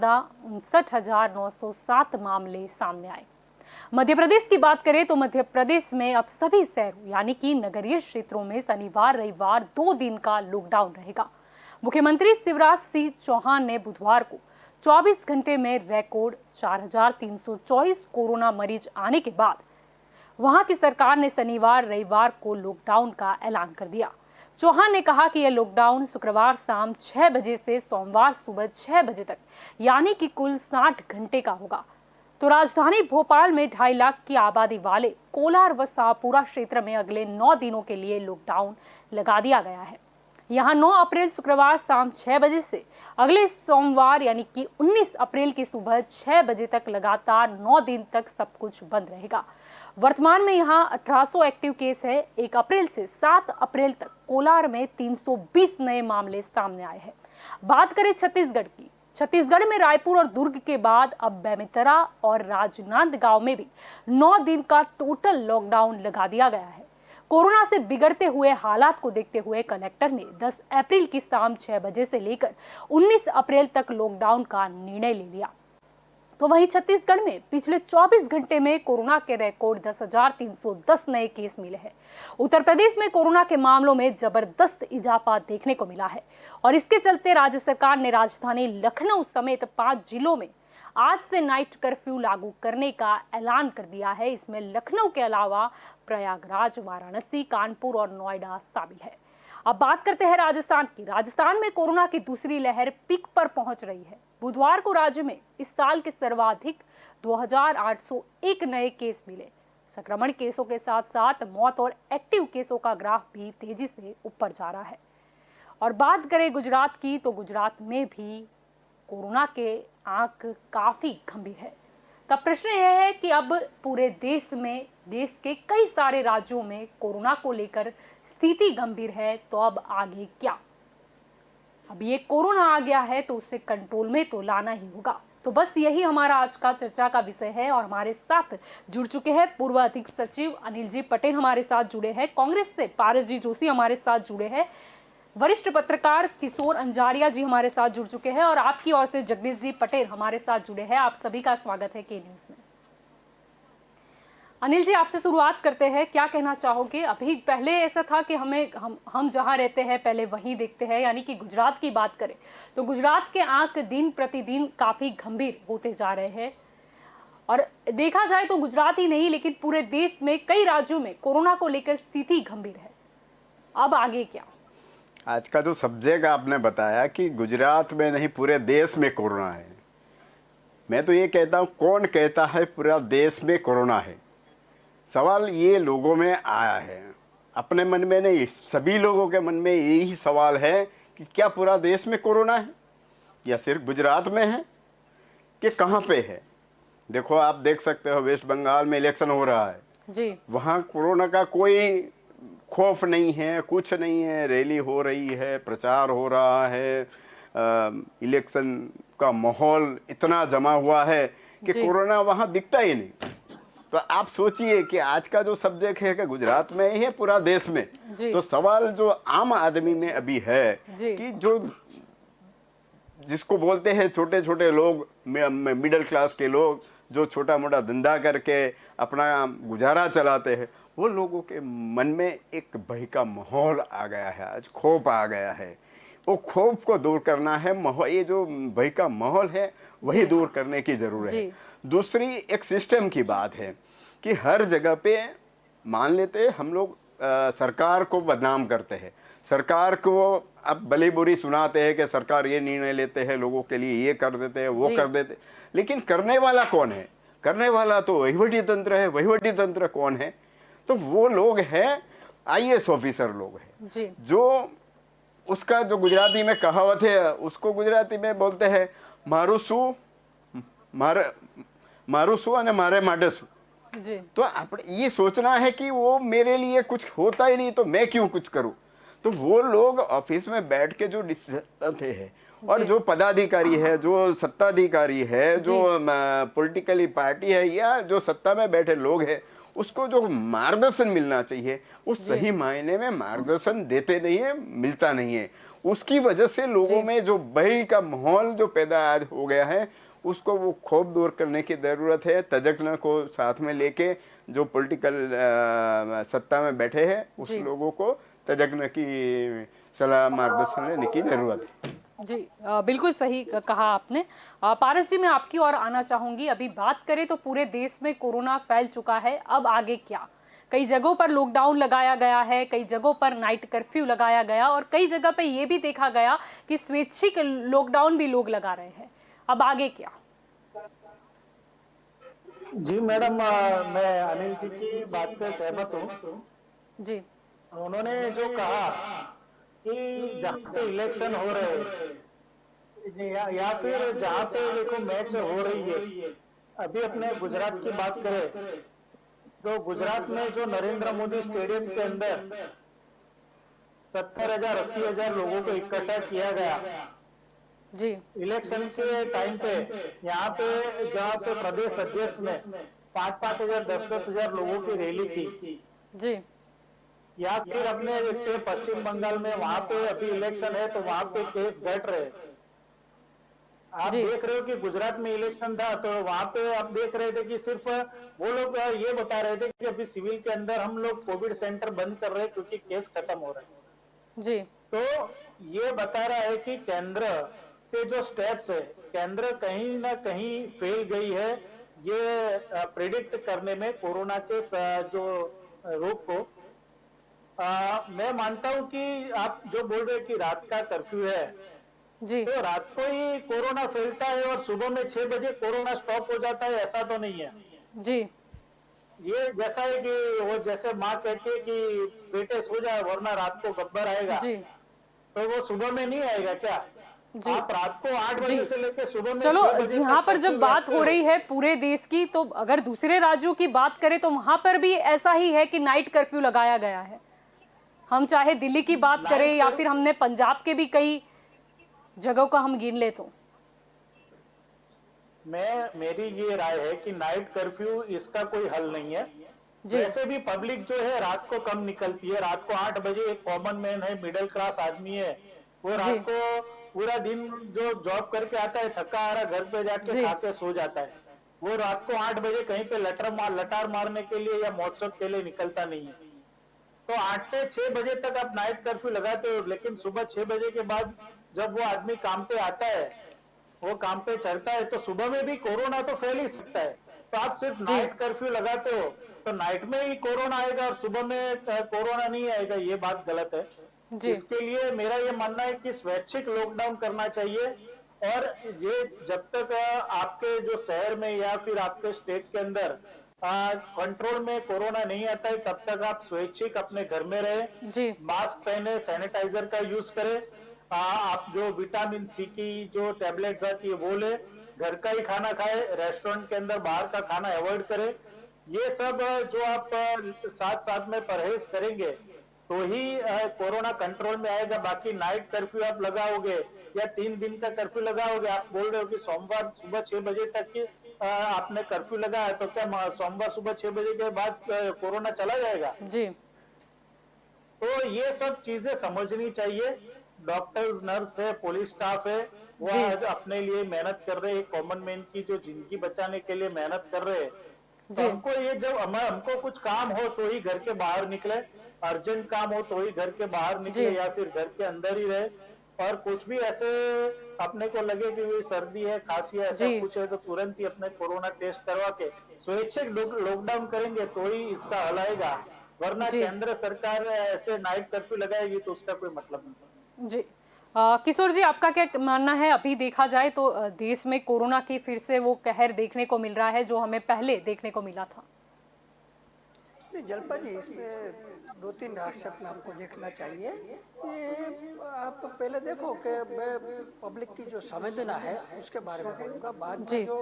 ज्यादा 59,907 मामले सामने आए। मध्य प्रदेश की बात करें तो मध्य प्रदेश में अब सभी शहरों यानी कि नगरीय क्षेत्रों में शनिवार रविवार 2 दिन का लॉकडाउन रहेगा। मुख्यमंत्री शिवराज सिंह चौहान ने बुधवार को 24 घंटे में रिकॉर्ड 4,324 कोरोना मरीज आने के बाद वहां की सरकार ने शनिवार रविवार को लॉकडाउन का ऐलान कर दिया। चौहान ने कहा कि यह लॉकडाउन शुक्रवार शाम 6 बजे से सोमवार सुबह 6 बजे तक यानी कि कुल 60 घंटे का होगा। तो राजधानी भोपाल में 2.5 लाख की आबादी वाले कोलार व शाहपुरा क्षेत्र में अगले 9 दिनों के लिए लॉकडाउन लगा दिया गया है। यहाँ 9 अप्रैल शुक्रवार शाम 6 बजे से अगले सोमवार यानी कि 19 अप्रैल की सुबह 6 बजे तक लगातार 9 दिन तक सब कुछ बंद रहेगा। वर्तमान में यहाँ 1800 एक्टिव केस है। 1 अप्रैल से 7 अप्रैल तक कोलार में 320 नए मामले सामने आए हैं। बात करें छत्तीसगढ़ की, छत्तीसगढ़ में रायपुर और दुर्ग के बाद अब बेमेतरा और राजनांदगांव में भी 9 दिन का टोटल लॉकडाउन लगा दिया गया है। कोरोना से बिगड़ते हुए हालात को देखते हुए कलेक्टर ने 10 अप्रैल की शाम 6 बजे से लेकर 19 अप्रैल तक लॉकडाउन का निर्णय ले लिया। तो वहीं छत्तीसगढ़ में पिछले 24 घंटे में कोरोना के रिकॉर्ड 10,310 नए केस मिले हैं। उत्तर प्रदेश में कोरोना के मामलों में जबरदस्त इजाफा देखने को मिला है और इसके चलते राज्य सरकार ने राजधानी लखनऊ समेत 5 जिलों में आज से नाइट कर्फ्यू लागू करने का ऐलान कर दिया है। इसमें लखनऊ के अलावा प्रयागराज, वाराणसी, कानपुर और नोएडा शामिल है। अब बात करते हैं राजस्थान की। राजस्थान में कोरोना की दूसरी लहर पीक पर पहुंच रही है। बुधवार को राज्य में इस साल के सर्वाधिक 2,801 नए केस मिले। संक्रमण केसों के साथ साथ मौत और एक्टिव केसों का ग्राफ भी तेजी से ऊपर जा रहा है। और बात करें गुजरात की, तो गुजरात में भी कोरोना के आंक काफी गंभीर है। तब प्रश्न यह है कि अब पूरे देश में, देश के कई सारे राज्यों में कोरोना को लेकर स्थिति गंभीर है, तो अब आगे क्या? अब ये कोरोना आ गया है तो उसे कंट्रोल में तो लाना ही होगा। तो बस यही हमारा आज का चर्चा का विषय है और हमारे साथ जुड़ चुके हैं पूर्व अधीक्षक सचिव अनिल जी पटेल, हमारे साथ जुड़े हैं। कांग्रेस से पारस जी जोशी हमारे साथ जुड़े हैं। वरिष्ठ पत्रकार किशोर अंजारिया जी हमारे साथ जुड़ चुके हैं और आपकी ओर से जगदीश जी पटेल हमारे साथ जुड़े हैं। आप सभी का स्वागत है के न्यूज में। अनिल जी, आपसे शुरुआत करते हैं। क्या कहना चाहोगे? अभी पहले ऐसा था कि हम जहां रहते हैं पहले वहीं देखते हैं, यानी कि गुजरात की बात करें तो गुजरात के आंक दिन प्रतिदिन काफी गंभीर होते जा रहे हैं और देखा जाए तो गुजरात ही नहीं लेकिन पूरे देश में कई राज्यों में कोरोना को लेकर स्थिति गंभीर है। अब आगे क्या? आज का जो सब्जेक्ट आपने बताया कि गुजरात में नहीं पूरे देश में कोरोना है, मैं तो ये कहता हूँ कौन कहता है पूरा देश में कोरोना है? सवाल ये लोगों में आया है, अपने मन में नहीं, सभी लोगों के मन में यही सवाल है कि क्या पूरा देश में कोरोना है या सिर्फ गुजरात में है कि कहाँ पे है? देखो, आप देख सकते हो वेस्ट बंगाल में इलेक्शन हो रहा है जी, वहाँ कोरोना का कोई खौफ नहीं है, कुछ नहीं है, रैली हो रही है, प्रचार हो रहा है, इलेक्शन का माहौल इतना जमा हुआ है कि कोरोना वहाँ दिखता ही नहीं। तो आप सोचिए कि आज का जो सब्जेक्ट है कि गुजरात में ही है पूरा देश में, तो सवाल जो आम आदमी में अभी है कि जो जिसको बोलते हैं छोटे छोटे लोग, मिडिल क्लास के लोग जो छोटा मोटा धंधा करके अपना गुजारा चलाते हैं, वो लोगों के मन में एक भय का माहौल आ गया है, आज खौफ आ गया है। वो खौफ को दूर करना है, ये जो भय का माहौल है वही दूर करने की जरूरत है। दूसरी एक सिस्टम की बात है कि हर जगह पे मान लेते हम लोग सरकार को बदनाम करते हैं, सरकार को अब भली बुरी सुनाते हैं कि सरकार ये निर्णय लेते हैं, लोगों के लिए ये कर देते हैं, वो कर देते, लेकिन करने वाला कौन है? करने वाला तो वहीवटी तंत्र है। वहीवटी तंत्र कौन है? तो वो लोग हैं IAS ऑफिसर लोग हैं, जो उसका जो गुजराती में कहावत है उसको गुजराती में बोलते हैं मारू शू અને મારે માટે શું। तो ये सोचना है कि वो मेरे लिए कुछ होता ही नहीं तो मैं क्यों कुछ करूं। तो वो लोग ऑफिस में बैठ के जो डिसीजन हैं और जो पदाधिकारी है, जो सत्ताधिकारी है, जो पॉलिटिकली पार्टी है या जो सत्ता में बैठे लोग हैं, उसको जो मार्गदर्शन मिलना चाहिए वो सही मायने में मार्गदर्शन देते नहीं है, मिलता नहीं है। उसकी वजह से लोगों में जो भय का माहौल जो पैदा आज हो गया है, उसको वो खौफ दूर करने की ज़रूरत है। तज्ञ को साथ में लेके जो पॉलिटिकल सत्ता में बैठे हैं उस लोगों को तज्ञ की सलाह मार्गदर्शन लेने की ज़रूरत है। जी बिल्कुल सही कहा आपने। पारस जी, मैं आपकी ओर आना चाहूंगी। अभी बात करें तो पूरे देश में कोरोना फैल चुका है, अब आगे क्या? कई जगहों पर लॉकडाउन लगाया गया है, कई जगहों पर नाइट कर्फ्यू लगाया गया और कई जगह पे ये भी देखा गया कि स्वैच्छिक लॉकडाउन भी लोग लगा रहे हैं। अब आगे क्या? जी मैडम, मैं अनिल जी की बात से सहमत हूँ। जी उन्होंने जो कहा कि जहाँ पे इलेक्शन हो रहे हैं या फिर जहाँ पे देखो मैच हो रही है, अभी अपने गुजरात की बात करें तो गुजरात में जो नरेंद्र मोदी स्टेडियम के अंदर 70,000 80,000 लोगों को इकट्ठा किया गया जी इलेक्शन के टाइम पे, यहाँ पे जहाँ पे प्रदेश अध्यक्ष ने 5,000 10,000 लोगों की रैली की, जी या फिर अपने देखते पश्चिम बंगाल में वहां पे अभी इलेक्शन है तो वहां पे केस घट रहे। आप जी देख रहे हो कि गुजरात में इलेक्शन था तो वहां पे आप देख रहे थे कि सिर्फ वो लोग ये बता रहे थे कि अभी सिविल के अंदर हम लोग कोविड सेंटर बंद कर रहे हैं क्योंकि केस खत्म हो रहे हैं। जी तो ये बता रहा है कि केंद्र के जो स्टेप्स है, केंद्र कहीं ना कहीं फेल गई है ये प्रिडिक्ट करने में कोरोना के जो रोग को। मैं मानता हूं कि आप जो बोल रहे हैं कि रात का कर्फ्यू है, जी तो रात को ही कोरोना फैलता है और सुबह में 6 बजे कोरोना स्टॉप हो जाता है, ऐसा तो नहीं है। जी ये जैसा है कि वो जैसे माँ कहती है कि बेटे सो जाए वरना रात को गब्बर आएगा, जी तो वो सुबह में नहीं आएगा क्या? जी आप रात को 8 जी बजे से लेकर सुबह में चलो, 6 बजे यहाँ तक पर जब कर्फ्यू बात रखते हो रही है पूरे देश की, तो अगर दूसरे राज्यों की बात करें तो वहां पर भी ऐसा ही है कि नाइट कर्फ्यू लगाया गया है। हम चाहे दिल्ली की बात करें या फिर हमने पंजाब के भी कई जगहों का हम गिन ले तो। मेरी ये राय है कि नाइट कर्फ्यू इसका कोई हल नहीं है। वैसे भी पब्लिक जो है रात को कम निकलती है। रात को 8 बजे एक कॉमन मैन है, मिडिल क्लास आदमी है, वो रात को पूरा दिन जो जॉब करके आता है थका आ रहा, घर पे जाके खा के सो जाता है। वो रात को 8 बजे कहीं पे लटार मारने के लिए या महोत्सव के लिए निकलता नहीं है। तो 8 से 6 बजे तक आप नाइट कर्फ्यू लगाते हो, लेकिन सुबह 6 बजे के बाद जब वो आदमी काम पे आता है, वो काम पे चलता है, तो सुबह में भी कोरोना तो फैल ही सकता है। तो आप सिर्फ नाइट कर्फ्यू लगाते हो तो नाइट में ही कोरोना आएगा और सुबह में कोरोना नहीं आएगा, ये बात गलत है। इसके लिए मेरा ये मानना है कि स्वैच्छिक लॉकडाउन करना चाहिए। और ये जब तक आपके जो शहर में या फिर आपके स्टेट के अंदर कंट्रोल में कोरोना नहीं आता है, तब तक आप स्वैच्छिक अपने घर में रहे, मास्क पहने, सैनिटाइजर का यूज करें। आप जो विटामिन सी की जो टैबलेट्स आती है वो ले, घर का ही खाना खाए, रेस्टोरेंट के अंदर बाहर का खाना अवॉइड करें। ये सब जो आप साथ साथ में परहेज करेंगे तो ही कोरोना कंट्रोल में आएगा। बाकी नाइट कर्फ्यू आप लगाओगे या 3 दिन का कर्फ्यू लगाओगे, आप बोल रहे हो कि सोमवार सुबह 6 बजे तक की आपने कर्फ्यू लगाया, तो क्या सोमवार सुबह 6 बजे के बाद कोरोना चला जाएगा? जी तो ये सब चीजें समझनी चाहिए। डॉक्टर्स, नर्स है, पुलिस स्टाफ है, वो आज अपने लिए मेहनत कर रहे हैं, कॉमन मैन की जो जिंदगी बचाने के लिए मेहनत कर रहे हैं। तो हमको ये जब हमको कुछ काम हो तो ही घर के बाहर निकले, अर्जेंट काम हो तो ही घर के बाहर निकले या फिर घर के अंदर ही रहे। और कुछ भी ऐसे अपने को लगे कि सर्दी है, खांसी है, ऐसा कुछ है, तो तुरंत ही अपने कोरोना टेस्ट करवा के स्वैच्छिक लॉकडाउन करेंगे तो ही इसका हल आएगा। वरना केंद्र सरकार ऐसे नाइट कर्फ्यू लगाएगी तो उसका कोई मतलब नहीं। जी किशोर जी, आपका क्या मानना है? अभी देखा जाए तो देश में कोरोना की फिर से वो कहर देखने को मिल रहा है जो हमें पहले देखने को मिला था। नहीं जलपा जी, इसमें 2-3 रास्ते अपने आपको देखना चाहिए। ये आप पहले देखो कि मैं पब्लिक की जो संवेदना है उसके बारे में बोलूँगा। बाद में जी। जो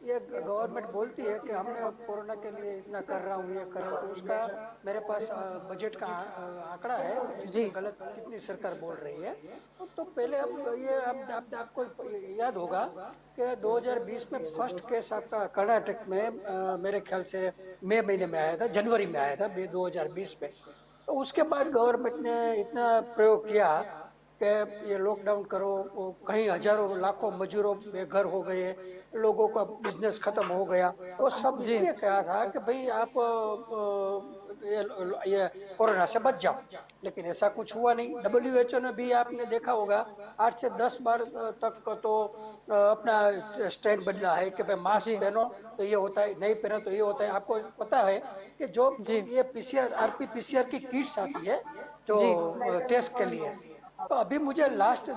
ये गवर्नमेंट बोलती है कि हमने अब कोरोना के लिए इतना कर रहा हूँ, ये कर रहा हूँ, तो उसका मेरे पास बजट का आंकड़ा है जी। जितनी गलत कितनी सरकार बोल रही है। तो पहले अब ये आपको याद होगा कि 2020 में फर्स्ट केस आपका कर्नाटक में मेरे ख्याल से मई महीने में आया था, जनवरी में आया था, मई 2020 में। तो उसके बाद गवर्नमेंट ने इतना प्रयोग किया कि ये लॉकडाउन करो, वो कहीं हजारों लाखों मजदूरों बेघर हो गए, लोगों का बिजनेस खत्म हो गया। वो सब जी। इसलिए कहा था कि भाई आप ये कोरोना से बच जाओ, लेकिन ऐसा कुछ हुआ नहीं। WHO ने भी आपने देखा होगा 8 से 10 बार तक तो अपना स्टैंड बदला है कि भाई मास्क जी। पहनो तो ये होता है, नहीं पहनो तो ये होता है। आपको पता है कि जो जी। ये PCR RT-PCR की किट्स आती है जो जी। टेस्ट के लिए, तो अभी मुझे लास्ट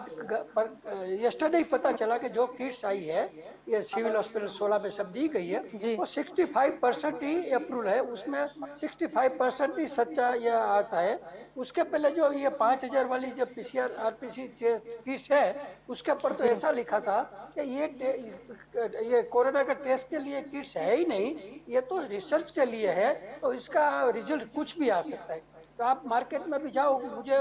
यस्टरडे ही पता चला कि जो किट्स आई है ये सिविल हॉस्पिटल 16 में सब दी गई है, जी। वो 65% ही अप्रूवल है, उसमें 65% ही सच्चा ये आता है। उसके पहले जो ये 5,000 वाली जो PCR RPC किट्स है उसके ऊपर तो जी। ऐसा लिखा था कि ये कोरोना का टेस्ट के लिए किट्स है ही नहीं, ये तो रिसर्च के लिए है, तो इसका रिजल्ट कुछ भी आ सकता है। तो आप मार्केट में भी जाओ, मुझे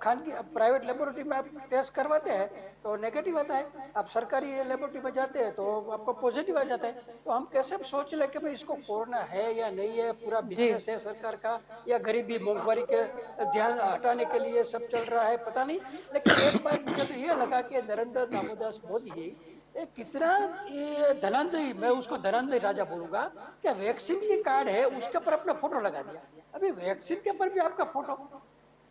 खानगी प्राइवेट लेबोरेटरी में आप टेस्ट करवाते हैं तो नेगेटिव आता है, आप सरकारी लेबोरेटरी में जाते हैं तो आपको पॉजिटिव आ जाता है। तो हम कैसे सोच ले कि भाई इसको कोरोना है या नहीं है, पूरा जी। बिजनेस है सरकार का या गरीबी मोंगवारी के ध्यान हटाने के लिए सब चल रहा है, पता नहीं। लेकिन एक बार मुझे तो ये लगा कि नरेंद्र दामोदर मोदी ये कितना ये धनाधय, मैं उसको धनाधय राजा बोलूंगा, कि वैक्सीन की कार्ड है उसके ऊपर अपना फोटो लगा दिया। अभी वैक्सीन के ऊपर भी आपका फोटो,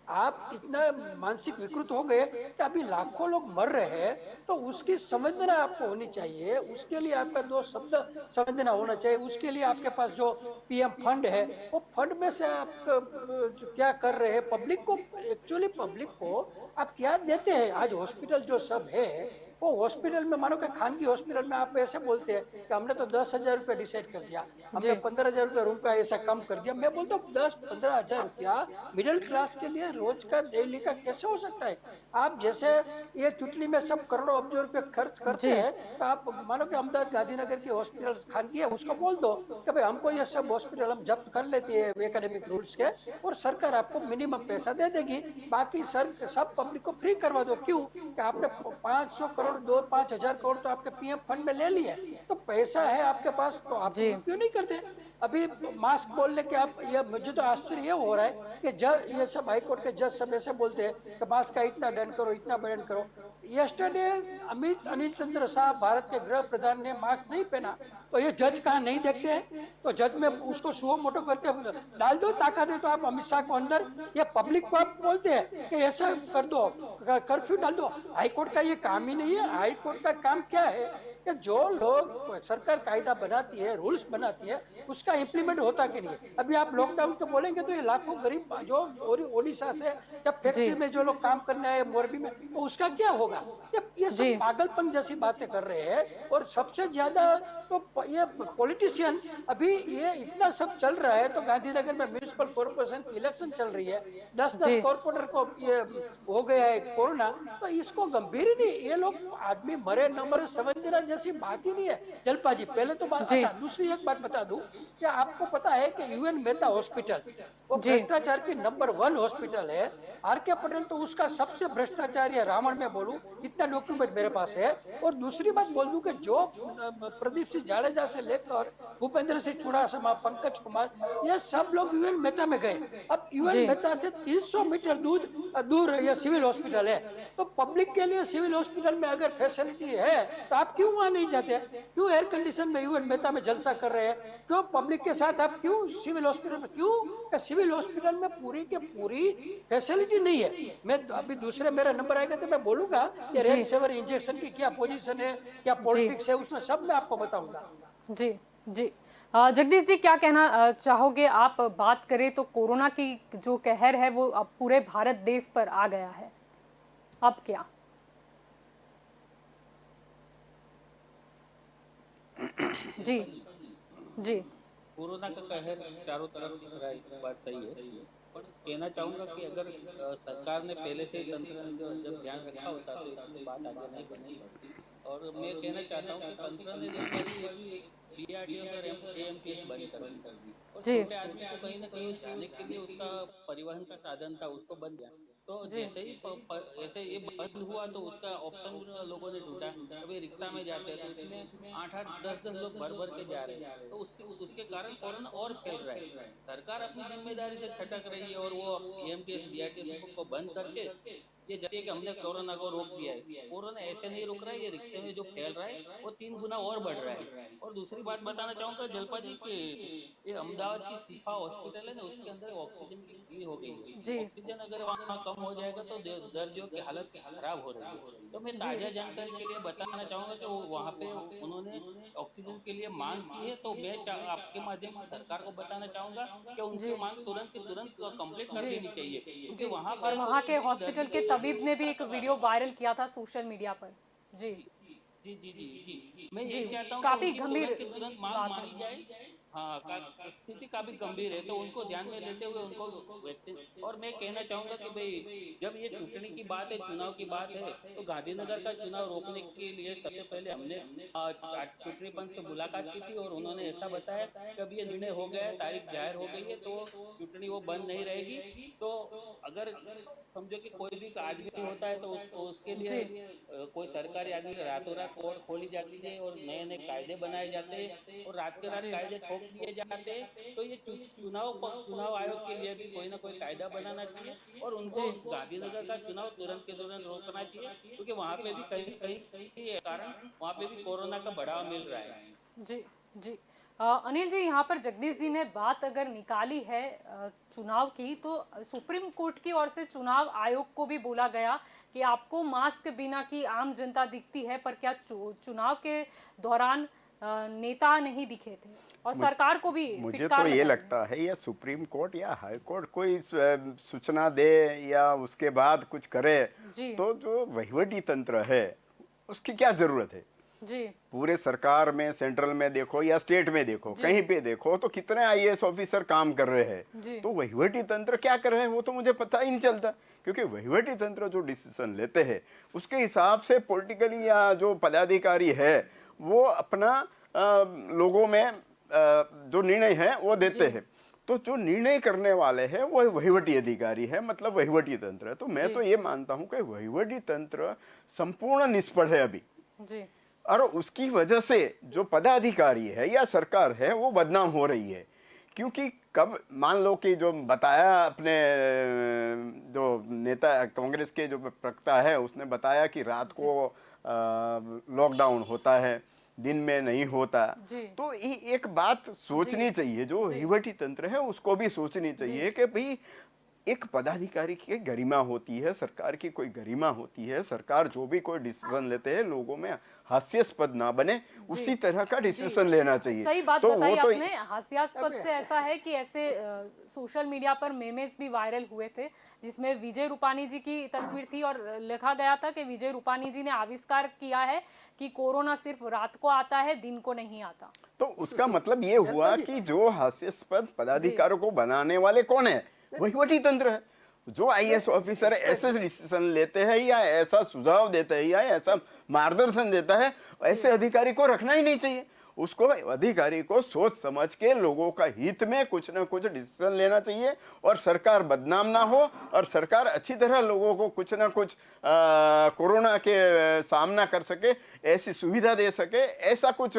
आप इतना मानसिक विकृत हो गए कि अभी लाखों लोग मर रहे हैं, तो उसकी संवेदना आपको होनी चाहिए, उसके लिए आपका दो शब्द संवेदना होना चाहिए। उसके लिए आपके पास जो PM फंड है, वो फंड में से आप क्या कर रहे हैं, पब्लिक को एक्चुअली पब्लिक को आप क्या देते हैं। आज हॉस्पिटल जो सब है, वो हॉस्पिटल में मानो कि खानगी हॉस्पिटल में आप ऐसे बोलते हैं कि हमने तो 10,000 रुपये डिसाइड कर दिया, हमने जी। 15,000 रुपये रूम का ऐसा कम कर दिया। मैं बोलता हूँ 10-15 हजार रुपया मिडिल क्लास के लिए रोज का डेली का कैसे हो सकता है। आप जैसे ये चुटली में सब करोड़ों अब्जों रुपये खर्च करते जी। हैं, तो आप मानो कि अहमदाबाद गांधीनगर की हॉस्पिटल खानगी है, उसको बोल दो कि भाई हमको ये सब हॉस्पिटल हम जब्त कर लेती है एकेडमिक रूल्स के, और सरकार आपको मिनिमम पैसा दे देगी, बाकी सर सब पब्लिक को फ्री करवा दो। क्यों कि आपने 500 करोड़ 2-5 हजार करोड़ तो आपके PM फंड में ले लिए, तो पैसा है आपके पास, तो आप जी। क्यों नहीं करते। अभी मास्क बोलने के आप, ये मुझे तो आश्चर्य ये हो रहा है कि जज, ये सब हाईकोर्ट के जज सब ऐसे बोलते हैं कि मास्क का इतना दंड करो, इतना दंड करो। यस्टरडे अनिल चंद्र साहब भारत के गृह प्रधान ने मास्क नहीं पहना, तो ये जज कहाँ नहीं देखते हैं, तो जज में उसको सुओ मोटो करके डाल दो, ताकत है तो आप अमित शाह को अंदर। ये पब्लिक को आप बोलते हैं कि ऐसा कर दो, कर्फ्यू डाल दो। हाईकोर्ट का ये काम ही नहीं है। हाईकोर्ट का काम क्या है कि जो लोग सरकार कायदा बनाती है, रूल्स बनाती है, उसका इंप्लीमेंट होता कि नहीं। अभी आप लॉकडाउन के बोलेंगे तो ये लाखों गरीब जो ओडिशा से जब जी। फैक्ट्री में जो लोग काम करने आए मोरबी में, तो उसका क्या होगा। ये सब जी। पागलपन जैसी बातें कर रहे हैं। और सबसे ज्यादा तो ये पॉलिटिशियन, अभी ये इतना सब चल रहा है, तो गांधीनगर में म्यूनिसिपल कॉर्पोरेशन की इलेक्शन चल रही है, 10-10 जी। कॉर्पोरेटर को ये हो गया है कोरोना, तो इसको गंभीर ही नहीं। ये लोग आदमी मरे न मरे समझना जैसी बात ही नहीं है। जलपा जी पहले तो बात, जी। अच्छा दूसरी एक बात बता दूं कि आपको पता है कि UN मेहता हॉस्पिटल वो जी। भ्रष्टाचार की नंबर 1 हॉस्पिटल है। RK पटेल तो उसका सबसे भ्रष्टाचार या रावण में बोलूं, इतना डॉक्यूमेंट मेरे पास है। और दूसरी बात बोल दूं कि जो प्रदीप सिंह जाडेजा से लेकर भूपेंद्र सिंह चुड़ासमा, पंकज कुमार, ये सब लोग UN मेहता में गए। अब UN जी। मेहता से 300 मीटर दूर ये सिविल हॉस्पिटल है, तो पब्लिक के लिए सिविल हॉस्पिटल में अगर फैसिलिटी है तो आप क्यों वहां नहीं जाते। क्यों एयर कंडीशन में UN मेहता में जलसा कर रहे हैं, क्यों पब्लिक के साथ आप क्यों सिविल हॉस्पिटल में, क्यों सिविल हॉस्पिटल में पूरी के पूरी फैसिलिटी नहीं है। मैं अभी दूसरे मेरा नंबर आएगा तो मैं बोलूंगा कि जी। रेड सेवर इंजेक्शन की क्या पोजीशन है, क्या जी। पॉलिटिक्स है, उसमें सब मैं आपको बताऊंगा। जी। जी। जगदीश जी, क्या कहना चाहोगे आप? बात करें तो कोरोना की जो कहर है वो अब पूरे भारत देश पर आ गया है, अब क्या? जी। जी। कोरोना का कहर चारों तरफ दिख रहा है, ये बात सही है। और कहना चाहूंगा कि अगर सरकार ने पहले से ही तंत्र ने जो जब ध्यान रखा होता तो इतनी बात आगे नहीं बढ़ती। और मैं कहना चाहता हूँ कि तंत्र ने जब एक बीआरटीएस और एएमटीएस बंद कर दी और जी छोटे आदमी को कहीं ना कहीं जाने के लिए उसका परिवहन का साधन था उसको बंद किया। तो जी जैसे ही ऐसे ये बंद हुआ तो उसका ऑप्शन लोगों ने ढूंढा। अभी रिक्शा में जाते हैं तो उसमें 8-8 10-10 लोग भर भर के जा रहे हैं, तो उसके कारण कोरोना और फैल रहा है। सरकार अपनी जिम्मेदारी से छटक रही है और वो एएमटीएस बीआरटीएस को बंद करके ये जरिए कि हमने कोरोना को रोक दिया है। कोरोना ऐसे नहीं रुक रहा है, ये रिक्शे में जो फैल रहा है वो 3 गुना और बढ़ रहा है। और दूसरी बात बताना चाहूंगा जलपा जी कि ये अहमदाबाद की शिफा हॉस्पिटल है ना, उसके अंदर ऑक्सीजन की कमी हो गई है। जी ऑक्सीजन अगर वहाँ कम हो जाएगा तो दर्दियों की हालत खराब हो रही है। तो मैं जी ताजा जानकारी के लिए बताना चाहूंगा कि वहाँ पे उन्होंने ऑक्सीजन के लिए मांग की है। तो मैं आपके माध्यम से सरकार को बताना चाहूंगा कि जी उनकी मांग तुरंत की तुरंत कंप्लीट कर जी देनी चाहिए, क्योंकि जी वहाँ और पे वहाँ कोई के भी हॉस्पिटल दर्दी के को तबीब ने भी एक वीडियो वायरल किया था सोशल मीडिया पर। जी जी जी जी जी मैं जी यही चाहता हूँ कि काफी उनकी गंभीर तुरंत की तुरंत मांग बात मानी है। जाए। हाँ स्थिति काफी गंभीर है, तो उनको ध्यान में लेते हुए उनको वैक्सीन। और मैं कहना चाहूंगा कि भाई जब ये चुनाव की बात है, चुनाव की बात है, तो गांधीनगर का चुनाव रोकने के लिए सबसे पहले हमने चुनावी पंच से मुलाकात की थी और उन्होंने ऐसा बताया कि अब ये निर्णय हो गया है, तारीख जाहिर हो गई है, तो चुनावी वो बंद नहीं रहेगी। तो अगर समझो कि कोई भी आदमी होता है तो उसके लिए जी कोई सरकारी आदमी रातों रात कोर्ट खोली जाती है और नए नए कायदे बनाए जाते हैं और रात के रात जी कायदे ठोक दिए जाते हैं। तो ये चुनाव आयोग के लिए भी कोई ना कोई कायदा बनाना चाहिए और उनको जी गांधीनगर का चुनाव तुरंत के तुरंत रोकना चाहिए, क्योंकि वहां पे भी कहीं कहीं ये कारण वहां पे भी कोरोना का बढ़ावा मिल रहा है। जी जी अनिल जी, यहाँ पर जगदीश जी ने बात अगर निकाली है चुनाव की, तो सुप्रीम कोर्ट की ओर से चुनाव आयोग को भी बोला गया कि आपको मास्क बिना की आम जनता दिखती है, पर क्या चुनाव के दौरान नेता नहीं दिखे थे? और सरकार को भी मुझे फिटकार तो ये लगाई। लगता है या सुप्रीम कोर्ट या हाई कोर्ट कोई सूचना दे या उसके बाद कुछ करे, जी तो जो वहीवटी तंत्र है उसकी क्या जरूरत है? जी पूरे सरकार में, सेंट्रल में देखो या स्टेट में देखो, जी कहीं पे देखो तो कितने आईएएस ऑफिसर काम कर रहे हैं। जी तो वहीवटी तंत्र क्या कर रहे हैं वो तो मुझे पता ही नहीं चलता, क्योंकि वहीवटी तंत्र जो डिसीजन लेते हैं उसके हिसाब से पॉलिटिकली या जो पदाधिकारी है वो अपना लोगों में जो निर्णय है वो देते जी हैं। तो जो निर्णय करने वाले हैं वो वहीवटी अधिकारी है, मतलब वहीवटी तंत्र है। तो मैं जी तो ये मानता हूं कि वहीवटी तंत्र संपूर्ण निष्फल है अभी, जी और उसकी वजह से जो पदाधिकारी है या सरकार है वो बदनाम हो रही है। क्योंकि कब मान लो कि जो बताया अपने जो नेता कांग्रेस के जो प्रवक्ता है उसने बताया कि रात को लॉकडाउन होता है, दिन में नहीं होता। जी तो ये एक बात सोचनी चाहिए, जो जी वहीवटी तंत्र है उसको भी सोचनी चाहिए कि भाई एक पदाधिकारी की गरिमा होती है, सरकार की कोई गरिमा होती है। सरकार जो भी कोई डिसीजन लेते हैं लोगों में हास्यास्पद ना बने, उसी तरह का डिसीजन लेना चाहिए। सही बात तो बताई वो तो आपने। हास्यास्पद से ऐसा है कि ऐसे सोशल मीडिया पर मेमेज भी वायरल हुए थे जिसमें विजय रूपानी जी की तस्वीर थी और लिखा गया था कि विजय रूपानी जी ने आविष्कार किया है कि कोरोना सिर्फ रात को आता है, दिन को नहीं आता। तो उसका मतलब ये हुआ कि जो हास्यास्पद पदाधिकारों को बनाने वाले कौन है? वहीवटी तंत्र है। जो आईएएस ऑफिसर ऐसे डिसीजन लेते हैं या ऐसा सुझाव देते हैं या ऐसा मार्गदर्शन देता है, ऐसे अधिकारी को रखना ही नहीं चाहिए। उसको, अधिकारी को सोच समझ के लोगों का हित में कुछ ना कुछ डिसीजन लेना चाहिए और सरकार बदनाम ना हो और सरकार अच्छी तरह लोगों को कुछ ना कुछ कोरोना के सामना कर सके, ऐसी सुविधा दे सके, ऐसा कुछ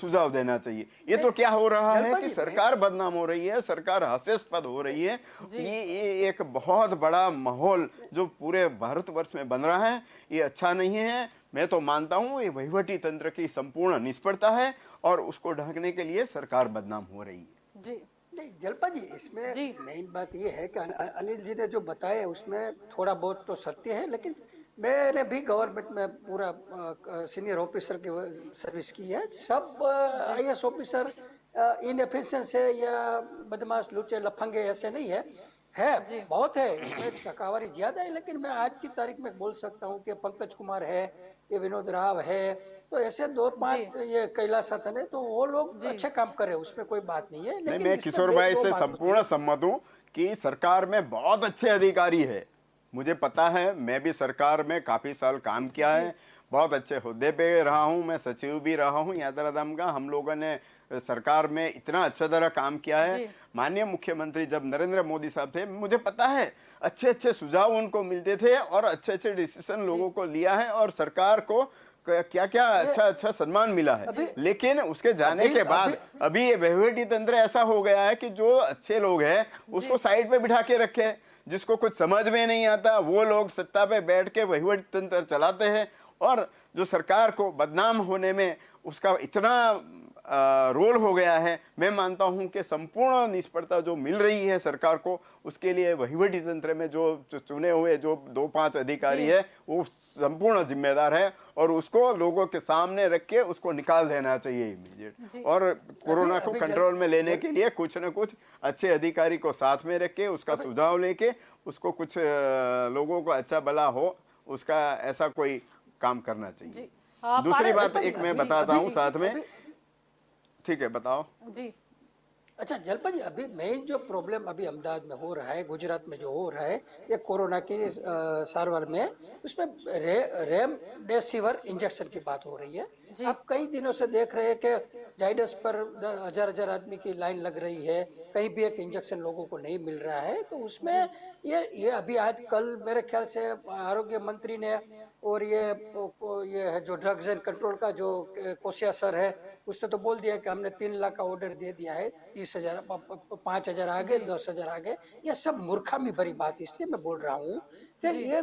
सुझाव देना चाहिए। ये तो क्या हो रहा है कि सरकार बदनाम हो रही है, सरकार हास्यास्पद हो रही है। ये एक बहुत बड़ा माहौल जो पूरे भारतवर्ष में बन रहा है, ये अच्छा नहीं है। मैं तो मानता हूँ ये वहीवटी तंत्र की संपूर्ण निष्फलता है और उसको ढकने के लिए सरकार बदनाम हो रही है। जी नहीं जलपा जी, इसमें जी मेन बात ये है कि अनिल जी ने जो बताया उसमें थोड़ा बहुत तो सत्य है, लेकिन मैंने भी गवर्नमेंट में पूरा सीनियर ऑफिसर की सर्विस की है। सब आईएएस ऑफिसर इनएफिशिएंट है या बदमाश लुचे लफंगे ऐसे नहीं है। जी बहुत है इसमें, टकावारी ज्यादा है, लेकिन मैं आज की तारीख में बोल सकता हूँ कि पंकज कुमार है, ये विनोद राव है, तो ऐसे 2-5 ये कैलाशनाथन है, तो वो लोग जी। अच्छे काम कर रहे हैं, उसमें कोई बात नहीं है। नहीं, लेकिन मैं इसमें किशोर भाई दो से बात होती संपूर्ण है। सम्मत हूँ कि सरकार में बहुत अच्छे अधिकारी है। मुझे पता है, मैं भी सरकार में काफ़ी साल काम किया है, बहुत अच्छे हुद्दे पे रहा हूँ, मैं सचिव भी रहा हूँ यात्रा धाम का। हम लोगों ने सरकार में इतना अच्छा तरह काम किया है। जी। माननीय मुख्यमंत्री जब नरेंद्र मोदी साहब थे, मुझे पता है अच्छे अच्छे सुझाव उनको मिलते थे और अच्छे अच्छे डिसीजन लोगों को लिया है और सरकार को क्या क्या ये अच्छा अच्छा सम्मान मिला है। अभी लेकिन उसके जाने अभी के अभी बाद अभी ये वहीवटी तंत्र ऐसा हो गया है कि जो अच्छे लोग हैं उसको साइड पे बिठा के रखे हैं। जिसको कुछ समझ में नहीं आता वो लोग सत्ता पे बैठ के वहीवटी तंत्र चलाते हैं और जो सरकार को बदनाम होने में उसका इतना रोल हो गया है। मैं मानता हूं कि संपूर्ण निष्फलता जो मिल रही है सरकार को, उसके लिए वहीवटी तंत्र में जो चुने हुए जो 2-5 अधिकारी जी। है वो संपूर्ण जिम्मेदार है और उसको लोगों के सामने रख के उसको निकाल देना चाहिए इमीडिएट। जी। और कोरोना को अभी कंट्रोल में लेने के लिए कुछ न कुछ अच्छे अधिकारी को साथ में रख के उसका सुझाव लेके उसको कुछ लोगों को अच्छा भला हो उसका ऐसा कोई काम करना जी। चाहिए। पारा दूसरी बात जलपन जी, एक मैं अभी बताता अभी हूँ साथ में। अभी ठीक है, बताओ। जी। अच्छा जलपा जी, अभी मेन जो प्रॉब्लम अभी अहमदाबाद में हो रहा है, गुजरात में जो हो रहा है, ये कोरोना की सारवार में, उसमें रेमडेसिविर इंजेक्शन की बात हो रही है। जी। आप कई दिनों से देख रहे हैं कि जाइडस पर हजार हजार आदमी की लाइन लग रही है, कहीं भी एक इंजेक्शन लोगों को नहीं मिल रहा है। तो उसमें ये अभी आज कल मेरे ख्याल से आरोग्य मंत्री ने और ये है जो ड्रग्स एंड कंट्रोल का जो कोशिया सर है, उसने तो बोल दिया कि हमने 3 लाख का ऑर्डर दे दिया है, 30,000 5,000 आगे, जी। 10,000 आगे। ये सब मूर्खामी भरी बात, इसलिए मैं बोल रहा हूँ कि जी। ये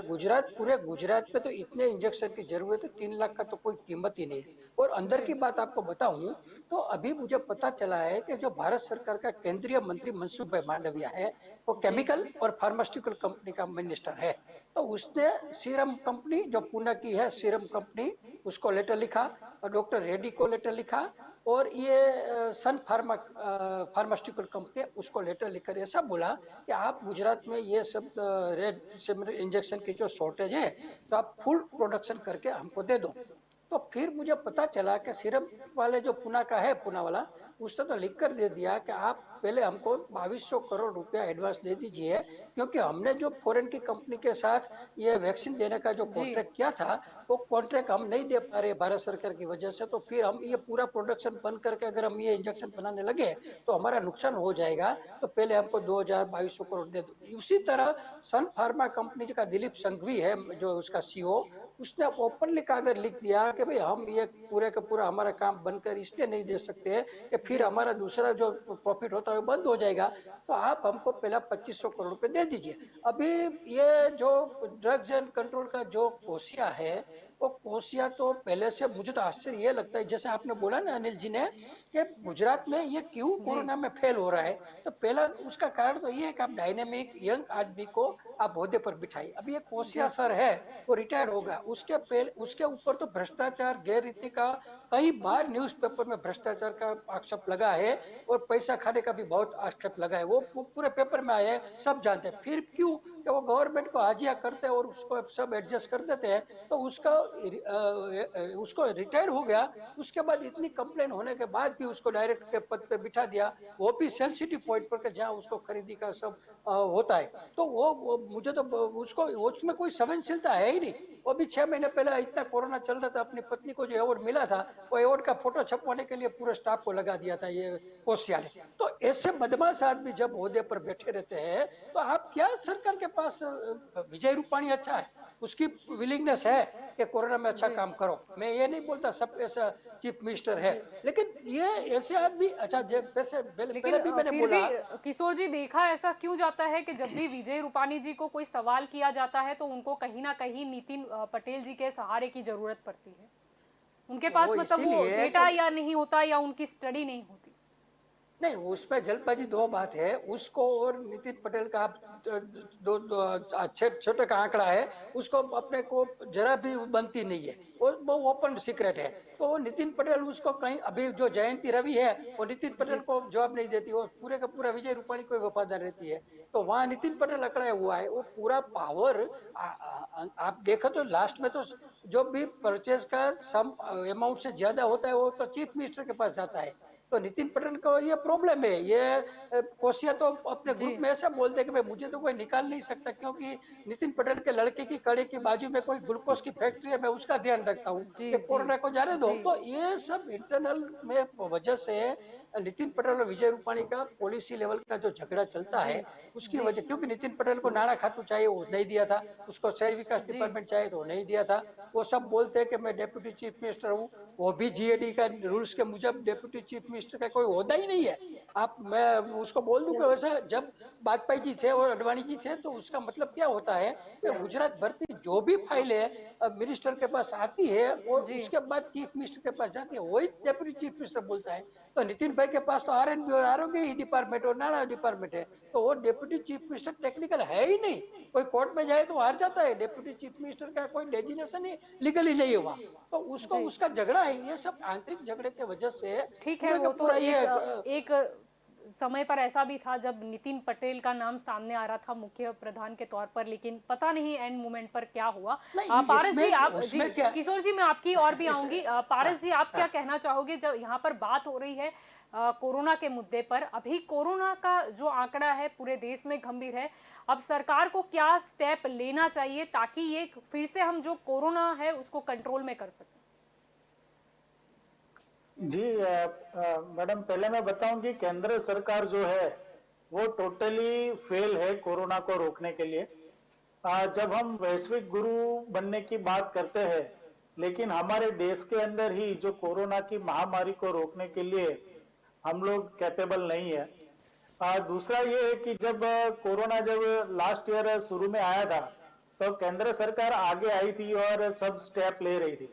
गुजरात पूरे गुजरात में तो इतने इंजेक्शन की जरूरत है, 3 लाख का तो कोई कीमत ही नहीं है। और अंदर जी। की बात आपको बताऊं तो अभी मुझे पता चला है कि जो भारत सरकार का केंद्रीय मंत्री मनसुख भाई मांडविया है, वो जी। केमिकल और फार्मास्यूटिकल कंपनी का मिनिस्टर है। तो उसने सीरम कंपनी जो पुणे की है, सीरम कंपनी, उसको लेटर लिखा और डॉक्टर रेड्डी को लेटर लिखा और ये सन फार्मास्यूटिकल कंपनी उसको लेटर लिखकर ऐसा बोला कि आप गुजरात में ये सब रेड इंजेक्शन की जो शॉर्टेज है, तो आप फुल प्रोडक्शन करके हमको दे दो। तो फिर मुझे पता चला कि सीरम वाले जो पुणे का है, पुणे वाला, उसने तो लिख कर दे दिया कि आप पहले हमको 2200 करोड़ रुपया एडवांस दे दीजिए, क्योंकि हमने जो फॉरेन की कंपनी के साथ ये वैक्सीन देने का जो जी। कॉन्ट्रैक्ट किया था, वो कॉन्ट्रैक्ट हम नहीं दे पा रहे भारत सरकार की वजह से। तो फिर हम ये पूरा प्रोडक्शन बंद करके अगर हम ये इंजेक्शन बनाने लगे तो हमारा नुकसान हो जाएगा। तो पहले हमको 2200 करोड़ दे दो। उसी तरह सन फार्मा कंपनी का दिलीप संघवी है जो उसका सीईओ, उसने ओपनली कागज लिख दिया कि भाई हम ये पूरे का पूरा हमारा काम बनकर इसलिए नहीं दे सकते कि फिर जी। हमारा दूसरा जो प्रॉफिट होता है वो बंद हो जाएगा। तो आप हमको पहला 2500 करोड़ रुपए दे दीजिए। अभी ये जो ड्रग्स एंड कंट्रोल का जो कोशिया है, वो कोशिया तो पहले से, मुझे तो आश्चर्य ये लगता है जैसे आपने बोला ना अनिल जी ने कि गुजरात में ये क्यों जी। कोरोना में फेल हो रहा है, तो पहला उसका कारण तो ये है कि आप डायनेमिक यंग आदमी को आप ओहदे पर बिठाइए। अभी एक कोशिया जी। सर है, वो रिटायर्ड होगा, उसके पहले उसके ऊपर तो भ्रष्टाचार गैर रीति का कई बार न्यूज़पेपर में भ्रष्टाचार का आक्षेप लगा है और पैसा खाने का भी बहुत आक्षेप लगा है। वो पूरे पेपर में आया है, सब जानते हैं। फिर क्यों कि वो गवर्नमेंट को हाजिया करते हैं और उसको सब एडजस्ट कर देते हैं। तो उसको रिटायर हो गया, उसके बाद इतनी कंप्लेन होने के बाद भी उसको डायरेक्ट के पद पे बिठा दिया, वो भी सेंसिटिव पॉइंट पर जहाँ उसको खरीदी का सब होता है। तो वो मुझे तो उसको उसमें कोई संवेदनशीलता है ही नहीं। वो भी 6 महीने पहले इतना कोरोना चल रहा था, अपनी पत्नी को जो अवार्ड मिला था, वो अवार्ड का फोटो छपवाने के लिए पूरे स्टाफ को लगा दिया था ये कोशिया ने। तो ऐसे बदमाश आदमी जब ओहदे पर बैठे रहते हैं, तो आप क्या सरकार के पास विजय रूपाणी अच्छा है, उसकी विलिंगनेस है कि कोरोना में अच्छा जी। काम करो। मैं ये नहीं बोलता सब ऐसा चीफ मिनिस्टर है, जी। लेकिन ये ऐसे आदमी अच्छा जैसे लेकिन पहले भी मैंने फिर भी बोला। किशोर जी, देखा ऐसा क्यों जाता है कि जब भी विजय रूपाणी जी को कोई सवाल किया जाता है तो उनको कहीं ना कहीं नितिन पटेल जी के सहारे की जरूरत पड़ती है। उनके पास वो मतलब वो इसीलिए डेटा या नहीं होता या उनकी स्टडी नहीं होती। नहीं, उसमें जल्दबाजी दो बात है, उसको और नितिन पटेल का आप दो, दो अच्छे छोटे का आंकड़ा है, उसको अपने को जरा भी बनती नहीं है, वो ओपन सीक्रेट है। तो वो नितिन पटेल उसको कहीं, अभी जो जयंती रवि है वो नितिन पटेल को जवाब नहीं देती, वो पूरे का पूरा विजय रूपाणी को वफादार रहती है। तो वहां नितिन पटेल अकड़ाया हुआ है, वो पूरा पावर आप देखो तो लास्ट में तो जो भी परचेज का सम अमाउंट से ज्यादा होता है वो तो चीफ मिनिस्टर के पास जाता है। तो नितिन पटेल को ये प्रॉब्लम है, ये कोशिया तो अपने जी ग्रुप में ऐसा बोलते हैं कि भाई मुझे तो कोई निकाल नहीं सकता, क्योंकि नितिन पटेल के लड़के की कड़ी की बाजू में कोई ग्लूकोज की फैक्ट्री है, मैं उसका ध्यान रखता हूँ जी कि जी कोरोना को जाने दो। जी तो ये सब इंटरनल में वजह से नितिन पटेल और विजय रूपाणी का पॉलिसी लेवल का जो झगड़ा चलता जी है उसकी जी वजह, क्योंकि नितिन पटेल को नाना खातू चाहिए वो नहीं दिया था, उसको शहरी विकास जी डिपार्टमेंट चाहिए तो नहीं दिया था। वो सब बोलते हैं कि मैं डेप्यूटी चीफ मिनिस्टर हूँ, वो भी जीएडी का रूल्स के मुजब डेप्यूटी चीफ मिनिस्टर का कोई होदा ही नहीं है। आप, मैं उसको बोल दूं कि वैसे जब वाजपेयी जी थे और अडवाणी जी थे तो उसका मतलब क्या होता है कि गुजरात भर्ती जो भी फाइल है मिनिस्टर के पास आती है और जी उसके बाद चीफ मिनिस्टर के पास जाती है, वही डेप्यूटी चीफ मिनिस्टर बोलता है। तो नितिन भाई के पास तो आरएनबी और आरोग्य डिपार्टमेंट और नाना डिपार्टमेंट है, तो वो डेप्यूटी चीफ मिनिस्टर टेक्निकल है ही नहीं। कोई कोर्ट में जाए तो हार जाता है, डेप्यूटी चीफ मिनिस्टर का कोई डेजिनेशन ही लीगली नहीं हुआ। तो उसको जी उसका झगड़ा है, ये सब आंतरिक झगड़े की वजह से ठीक है। पूरे का वो तो पूरा ये एक समय पर ऐसा भी था जब नितिन पटेल का नाम सामने आ रहा था मुख्य प्रधान के तौर पर, लेकिन पता नहीं एंड मोमेंट पर क्या हुआ। नहीं, पारस जी, इसमें आप जी, उसमें क्या किशोर जी मैं आपकी और भी इस, आऊंगी। पारस जी, आप क्या कहना चाहोगे जब यहाँ पर बात हो रही है कोरोना के मुद्दे पर? अभी कोरोना का जो आंकड़ा है पूरे देश में गंभीर है। अब सरकार को क्या स्टेप लेना चाहिए ताकि ये फिर से हम जो कोरोना है उसको कंट्रोल में कर सकें? जी मैडम, पहले मैं बताऊं कि केंद्र सरकार जो है वो टोटली फेल है कोरोना को रोकने के लिए। जब हम वैश्विक गुरु बनने की बात करते हैं, लेकिन हमारे देश के अंदर ही जो कोरोना की महामारी को रोकने के लिए हम लोग कैपेबल नहीं है। दूसरा ये है कि जब कोरोना जब लास्ट ईयर शुरू में आया था तो केंद्र सरकार आगे आई थी और सब स्टेप ले रही थी,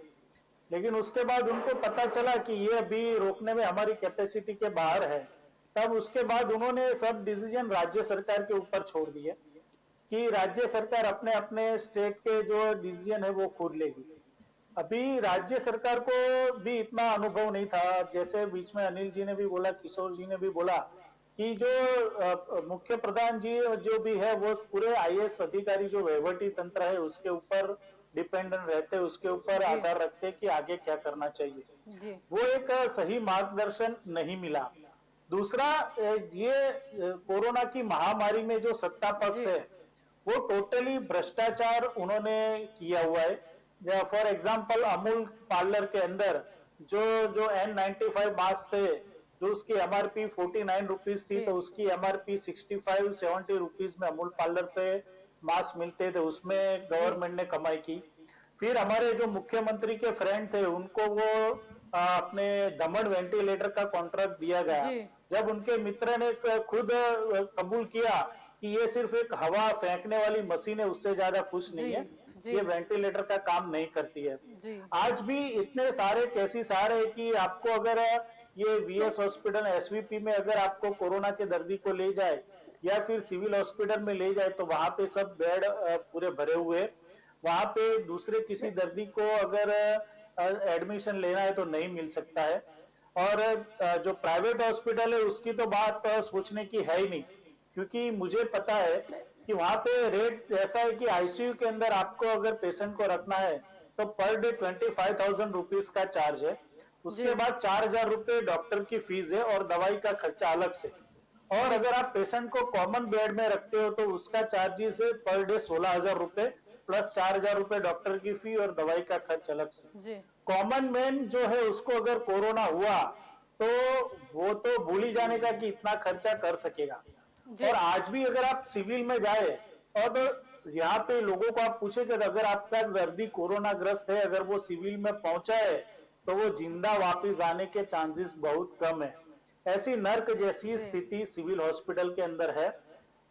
लेकिन उसके बाद उनको पता चला कि ये अभी रोकने में हमारी कैपेसिटी के बाहर है। तब उसके बाद उन्होंने सब डिसीजन राज्य सरकार के ऊपर छोड़ दिए कि राज्य सरकार अपने अपने स्टेट के जो डिसीजन है वो खुद लेगी। अभी राज्य सरकार को भी इतना अनुभव नहीं था, जैसे बीच में अनिल जी ने भी बोला, किशोर जी ने भी बोला कि जो मुख्य प्रधान जी जो भी है वो पूरे आईएएस अधिकारी जो वहीवटी तंत्र है उसके ऊपर डिपेंडेंट रहते, उसके ऊपर जी आधार रखते कि आगे क्या करना चाहिए। जी वो एक सही मार्गदर्शन नहीं मिला। दूसरा, ये कोरोना की महामारी में जो सत्ता पक्ष जी है वो टोटली भ्रष्टाचार उन्होंने किया हुआ है। फॉर एग्जाम्पल अमूल पार्लर के अंदर जो जो N95 मास्क थे, जो उसकी एमआरपी 49 रुपीज थी, जी तो उसकी एमआरपी 65-70 रुपीज में अमूल पार्लर पे मास्क मिलते थे, उसमें जी गवर्नमेंट ने कमाई की। फिर हमारे जो मुख्यमंत्री के फ्रेंड थे उनको वो अपने दमन वेंटिलेटर का कॉन्ट्रैक्ट दिया गया। जी जब उनके मित्र ने खुद कबूल किया कि ये सिर्फ एक हवा फेंकने वाली मशीन है, उससे ज्यादा कुछ जी नहीं है, जी ये वेंटिलेटर का काम नहीं करती है। जी आज भी इतने सारे केसेस आ रहे हैं कि आपको अगर ये वीएस हॉस्पिटल एसवीपी में अगर आपको कोरोना के दर्दी को ले जाए या फिर सिविल हॉस्पिटल में ले जाए तो वहां पे सब बेड पूरे भरे हुए, वहां पे दूसरे किसी दर्दी को अगर एडमिशन लेना है तो नहीं मिल सकता है। और जो प्राइवेट हॉस्पिटल है उसकी तो बात सोचने की है ही नहीं, क्योंकि मुझे पता है कि वहां पे रेट ऐसा है कि आईसीयू के अंदर आपको अगर पेशेंट को रखना है तो पर डे 25,000 रुपीज का चार्ज है। जी उसके बाद 4,000 रुपए डॉक्टर की फीस है और दवाई का खर्चा अलग से। और जी अगर आप पेशेंट को कॉमन बेड में रखते हो तो उसका चार्जेस है पर डे 16,000 रुपए प्लस 4,000 रुपए डॉक्टर की फी और दवाई का खर्च अलग से। जी कॉमन मैन जो है उसको अगर कोरोना हुआ तो वो तो भूल ही जाने का कि इतना खर्चा कर सकेगा। जी और आज भी अगर आप सिविल में जाए और तो यहाँ पे लोगों को आप पूछे कि अगर आपका दर्दी कोरोना ग्रस्त है, अगर वो सिविल में पहुंचा है तो वो जिंदा वापस आने के चांसेस बहुत कम है। ऐसी नर्क जैसी जी स्थिति सिविल हॉस्पिटल के अंदर है,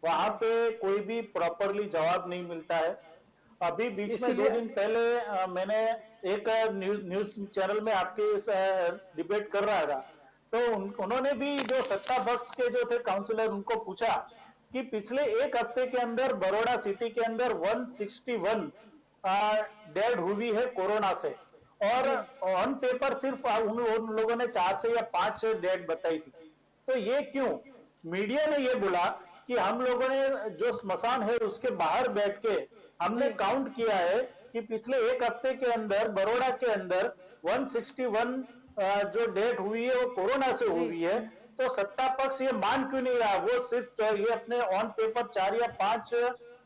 वहां जी पे कोई भी प्रॉपरली जवाब नहीं मिलता है। अभी बीच में 2 इसीलिए दिन पहले मैंने एक न्यूज चैनल में आपके डिबेट कर रहा था, तो उन्होंने भी जो सत्ता पक्ष के जो थे काउंसिलर उनको पूछा कि पिछले एक हफ्ते के अंदर बड़ौदा सिटी के अंदर 161 डेड हुई है कोरोना से, और ऑन पेपर सिर्फ उन लोगों ने 4 से या 5 डेड बताई थी। तो ये क्यों? मीडिया ने ये बोला कि हम लोगों ने जो स्मशान है उसके बाहर बैठ के हमने काउंट किया है कि पिछले एक हफ्ते के अंदर बड़ौदा के अंदर 161 जो डेथ हुई है वो कोरोना से हुई है। तो सत्ता पक्ष ये मान क्यों नहीं रहा? वो सिर्फ ये अपने ऑन पेपर 4 या 5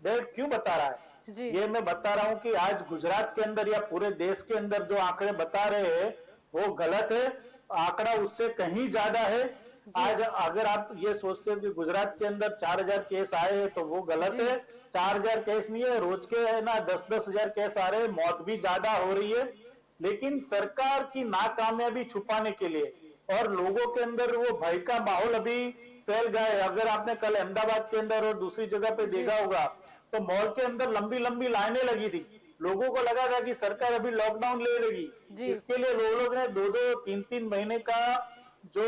डेथ क्यों बता रहा है? ये मैं बता रहा हूं कि आज गुजरात के अंदर या पूरे देश के अंदर जो आंकड़े बता रहे हैं वो गलत है। आंकड़ा उससे कहीं ज्यादा है। आज अगर आप ये सोचते हो कि गुजरात के अंदर 4000 केस आए हैं तो वो गलत है। 4000 केस नहीं है, रोज के है ना 10-10 हजार केस आ रहे हैं, मौत भी ज्यादा हो रही है। लेकिन सरकार की नाकामयाबी छुपाने के लिए और लोगों के अंदर वो भय का माहौल अभी फैल गया है। अगर आपने कल अहमदाबाद के अंदर और दूसरी जगह पे देखा होगा तो मॉल के अंदर लंबी लंबी लाइनें लगी थी। लोगों को लगा था कि सरकार अभी लॉकडाउन ले लेगी। इसके लिए लोग ने 2-2, 3-3 महीने का जो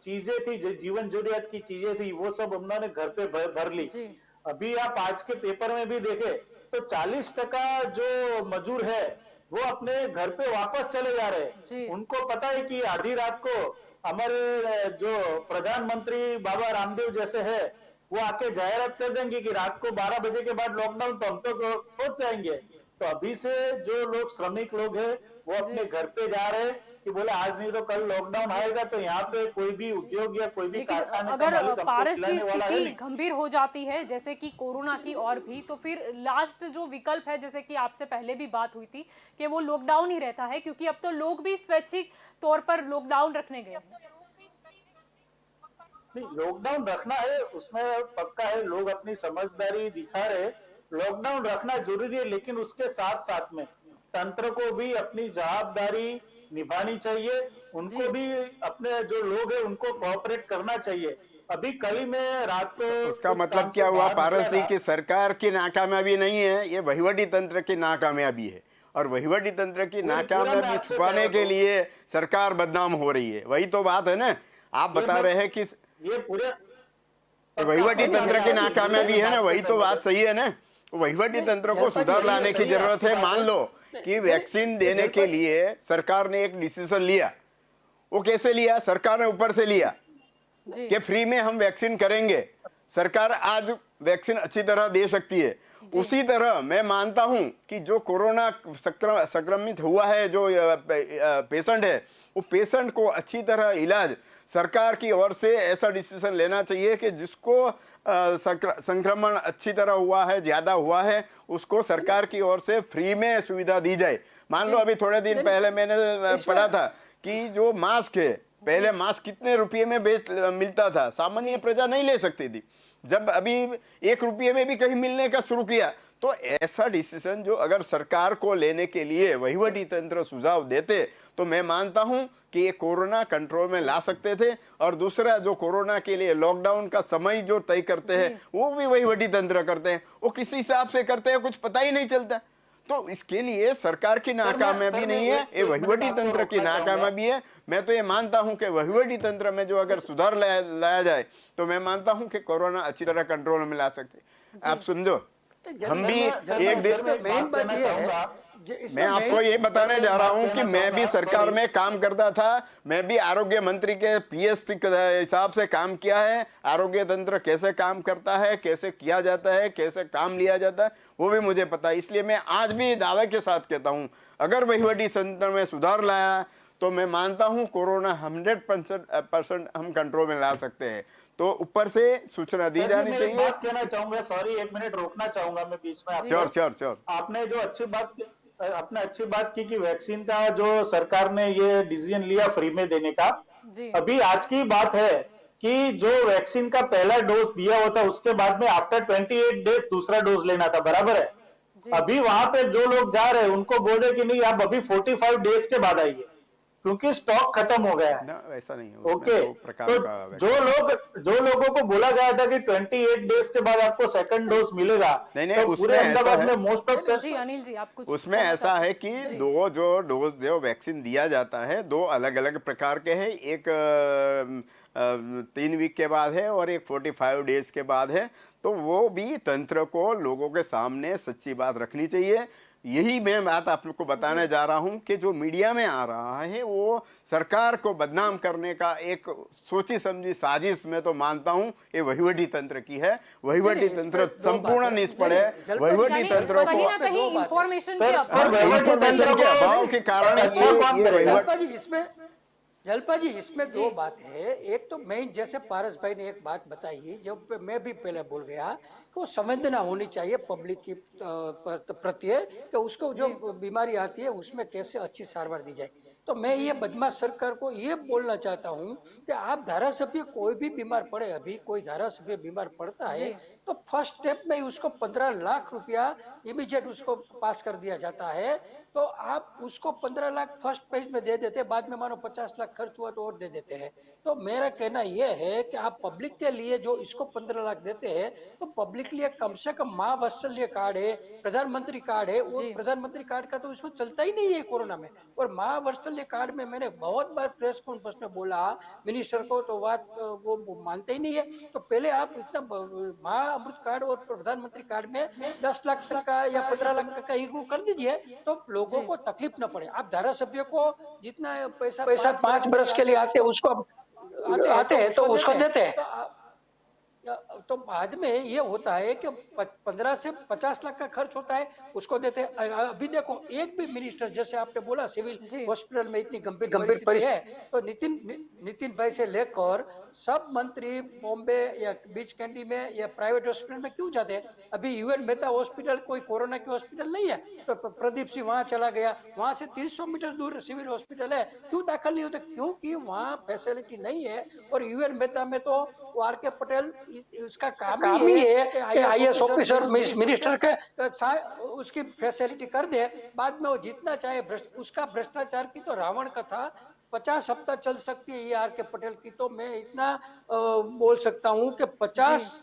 चीजें थी, जीवन जरूरियात की चीजें थी, वो सब उन्होंने घर पे भर ली। अभी आप आज के पेपर में भी देखे तो 40% जो मजदूर है वो अपने घर पे वापस चले जा रहे हैं। उनको पता है कि आधी रात को हमारे जो प्रधानमंत्री बाबा रामदेव जैसे है वो आके जाहिरात कर देंगे कि रात को 12 बजे के बाद लॉकडाउन, तो हम तो पहुंच जाएंगे। तो अभी से जो लोग श्रमिक लोग हैं वो अपने घर पे जा रहे हैं कि बोले आज नहीं तो कल लॉकडाउन आएगा, तो यहाँ पे कोई भी उद्योग या कोई भी कारखाने का अगर मालिक हमको पारस जी खिलाने वाला है स्थिति नहीं। गंभीर हो जाती है जैसे कि कोरोना की और भी, तो फिर लास्ट जो विकल्प है, जैसे कि आपसे पहले भी बात हुई थी कि वो लॉकडाउन ही रहता है, क्योंकि अब तो लोग भी स्वैच्छिक तौर पर लॉकडाउन रखने गए हैं। नहीं, लॉकडाउन रखना है उसमें पक्का है, लोग अपनी समझदारी दिखा रहे। लॉकडाउन रखना जरूरी है, लेकिन उसके साथ साथ में तंत्र को भी अपनी जवाबदारी निभानी चाहिए। उनको भी अपने जो लोग हैं उनको कोऑपरेट करना चाहिए। अभी कल ही में रात को उसका मतलब क्या हुआ पारस जी की सरकार की नाकामयाबी नहीं है, ये वहीवटी तंत्र की नाकामयाबी है। और वहीवटी तंत्र की नाकामयाबी छुपाने के लिए सरकार बदनाम हो रही है। वही तो बात है ना। आप बता रहे हैं कि ये पूरे वहीवटी तंत्र की नाकामयाबी है ना, वही तो बात सही है ना। वहीवटी तंत्र को सुधार लाने की जरूरत है। मान लो कि वैक्सीन देने के लिए सरकार ने एक डिसीजन लिया, वो कैसे लिया? सरकार ने ऊपर से लिया कि फ्री में हम वैक्सीन करेंगे। सरकार आज वैक्सीन अच्छी तरह दे सकती है। उसी तरह मैं मानता हूं कि जो कोरोना संक्रमित हुआ है, जो पेशेंट है, वो पेशेंट को अच्छी तरह इलाज सरकार की ओर से ऐसा डिसीजन लेना चाहिए कि जिसको संक्रमण अच्छी तरह हुआ है, ज्यादा हुआ है, उसको सरकार की ओर से फ्री में सुविधा दी जाए। मान लो अभी थोड़े दिन पहले मैंने पढ़ा था कि जो मास्क है, पहले मास्क कितने रुपये में मिलता था, सामान्य प्रजा नहीं ले सकती थी। जब अभी 1 रुपये में भी कहीं मिलने का शुरू किया, तो ऐसा डिसीजन जो अगर सरकार को लेने के लिए वहीवटी तंत्र सुझाव देते तो मैं मानता हूं कि ये कोरोना कंट्रोल में ला सकते थे। और दूसरा, जो कोरोना के लिए लॉकडाउन का समय जो तय करते हैं वो भी वहीवटी तंत्र करते हैं। वो किस हिसाब से करते हैं कुछ पता ही नहीं चलता। तो इसके लिए सरकार की नाकामयाबी नहीं है, ये वहीवटी तंत्र की नाकामयाबी है। मैं तो ये मानता हूं कि वहीवटी तंत्र में जो अगर सुधार लाया जाए तो मैं मानता हूं कि कोरोना अच्छी तरह कंट्रोल में ला सकते। आप समझो, हम भी एक देश में, मैं आपको ये बताने जा रहा हूं कि मैं भी सरकार में काम करता था। मैं भी आरोग्य मंत्री के पीएस के हिसाब से काम किया है। आरोग्य तंत्र कैसे काम करता है, कैसे किया जाता है, कैसे काम लिया जाता है, वो भी मुझे पता है। इसलिए मैं आज भी दावे के साथ कहता हूं, अगर वहीवटी तंत्र में सुधार लाया तो मैं मानता हूं कोरोना 100% हम कंट्रोल में ला सकते हैं। तो ऊपर से सूचना दी जानी चाहिए। बात कहना चाहूंगा, सॉरी 1 मिनट रोकना चाहूंगा मैं बीच में। श्योर। आपने जो अच्छी बात की कि वैक्सीन का जो सरकार ने ये डिसीजन लिया फ्री में देने का। अभी आज की बात है कि जो वैक्सीन का पहला डोज दिया होता उसके बाद में आफ्टर 28 डेज दूसरा डोज लेना था, बराबर है। अभी वहां पे जो लोग जा रहे हैं उनको बोले कि नहीं आप अभी 45 डेज के बाद आइए। क्योंकि स्टॉक खत्म हो गया है। ना, ऐसा नहीं है, उसमें ओके, दो प्रकार तो का जो लोगों को बोला गया था कि 28 डेज के बाद आपको सेकंड डोज मिलेगा, नहीं नहीं, तो पूरे उसमें ऐसा अहमदाबाद है, में मोस्ट ऑफ जी अनिल जी, आप कुछ उसमें कहना ऐसा चाहते है हैं? कि जी दो जो डोज जो वैक्सीन दिया जाता है, दो अलग अलग प्रकार के हैं। एक 3 वीक के बाद है और एक 45 डेज के बाद है। तो वो भी तंत्र को लोगों के सामने सच्ची बात रखनी चाहिए। यही मैं बात आप लोग को बताने जा रहा हूं कि जो मीडिया में आ रहा है वो सरकार को बदनाम करने का एक सोची समझी साजिश मैं तो मानता हूं ये वहीवटी तंत्र की है। वहीवटी नहीं, तंत्र इसमें दो संपूर्ण बातें। निष्फल है। जलपा जी, वहीवटी यानी तंत्रों कहीं को ना इसमें कहीं दो बातें। इंफॉर्मेशन की सर अभाव वहीवटी इंफॉर्मेशन तंत्र के को अभाव के कारण अच्छा कौन ये करेगा? वहीवट जलपा जी इसमें जी। दो बात है। एक तो मैं जैसे पारस भाई ने एक बात बताई, जो मैं भी पहले बोल गया कि वो संवेदना होनी चाहिए पब्लिक की प्रति, कि उसको जो जी बीमारी आती है उसमें कैसे अच्छी सारवार दी जाए। तो मैं ये बदमाश सरकार को ये बोलना चाहता हूँ कि आप धारासभ्य कोई भी बीमार पड़े, अभी कोई धारासभ्य बीमार पड़ता है जी तो फर्स्ट स्टेप में ही उसको 15 लाख रुपया इमीडिएट उसको पास कर दिया जाता है। तो आप उसको 15 लाख फर्स्ट पेज में दे देते, बाद में मानो 50 लाख खर्च हुआ तो और दे देते हैं। तो मेरा कहना यह है कि आप पब्लिक के लिए जो इसको 15 लाख देते हैं, तो पब्लिक के लिए कम से कम माँ वात्सल्य कार्ड है, प्रधानमंत्री कार्ड है, और जी प्रधानमंत्री कार्ड का तो इसमें चलता ही नहीं है कोरोना में। और माँ वात्सल्य कार्ड में मैंने बहुत बार प्रेस कॉन्फ्रेंस में बोला मिनिस्टर को, तो बात वो मानते ही नहीं है। तो पहले आप इतना माँ अमृत कार्ड और प्रधानमंत्री कार्ड में 10 लाख तक का या 15 लाख तक का इंक्लूड कर दीजिए, तो लोगों जी को तकलीफ न पड़े। आप धारासभ्य को जितना पैसा 5 बरस के लिए आते हैं उसको आते हैं तो उसको देते हैं। तो बाद में ये होता है कि 15 से 50 लाख का खर्च होता है, उसको देते हैं। अभी देखो एक भी मिनिस्टर, जैसे आपने बोला सिविल जी हॉस्पिटल में इतनी गंभीर परिस्थिति है, तो नितिन भाई से लेकर सब मंत्री बॉम्बे या बीच कैंडी में या प्राइवेट हॉस्पिटल में क्यों जाते हैं? अभी यूएन मेहता हॉस्पिटल कोई कोरोना की हॉस्पिटल नहीं है, तो प्रदीप सिंह वहां चला गया, वहां से 300 मीटर दूर सिविल हॉस्पिटल है, क्यों दाखिल नहीं होते? क्योंकि वहां फैसिलिटी नहीं है। और यूएन मेहता में तो आर के पटेल उसका काम ही है कि आईएएस ऑफिसर मिनिस्टर के उसकी फैसिलिटी कर दे, बाद में वो जितना चाहे उसका भ्रष्टाचार की तो रावण कथा 50 हफ्ता चल सकती है ये आर के पटेल की। तो मैं इतना बोल सकता हूं कि 50 जी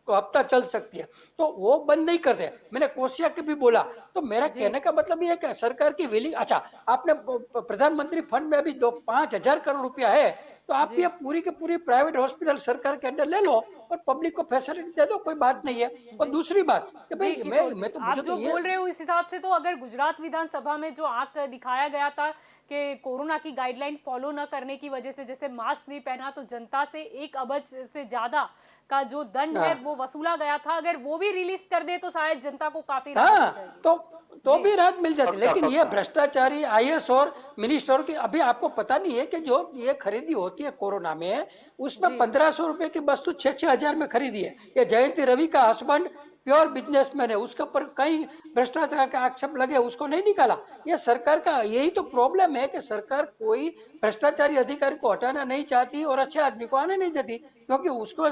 हफ्ता चल सकती है, तो वो बंद नहीं कर दे। मैंने कोशिया के भी बोला। तो मेरा जी कहने का मतलब ये है कि सरकार की विलिंग, अच्छा आपने प्रधानमंत्री फंड में अभी 5,000 करोड़ रुपया है, तो आप जी ये पूरी की पूरी प्राइवेट हॉस्पिटल सरकार के अंडर ले लो और पब्लिक को फैसिलिटी दे दो, कोई बात नहीं है। और जी दूसरी बात कि जी भाई किशोर जी, मैं तो आप मुझे तो जो ये बोल रहे हो इस हिसाब से तो अगर गुजरात विधानसभा में जो आंक दिखाया गया था कि कोरोना की गाइडलाइन फॉलो न करने की वजह से जैसे मास्क नहीं पहना तो जनता से 1 अरब से ज्यादा का जो दंड है हाँ वो वसूला गया था, अगर वो भी रिलीज कर दे तो शायद जनता को काफी राहत हो जाएगी। तो जी भी राहत मिल जाती। पक्का लेकिन ये पक्का। भ्रष्टाचारी आईएएस और मिनिस्टर की, अभी आपको पता नहीं है कि जो ये खरीदी होती है कोरोना में, उसमें जी 1500 रुपए की वस्तु 6-6 हजार में खरीदी है। ये जयंती रवि का हस्बैंड प्योर बिजनेसमैन है, उसके ऊपर कई भ्रष्टाचार का आक्षेप लगे, उसको नहीं निकाला। ये सरकार का यही तो प्रॉब्लम है कि सरकार कोई भ्रष्टाचारी अधिकारी को हटाना नहीं चाहती और अच्छे आदमी को आने नहीं देती, क्योंकि उसको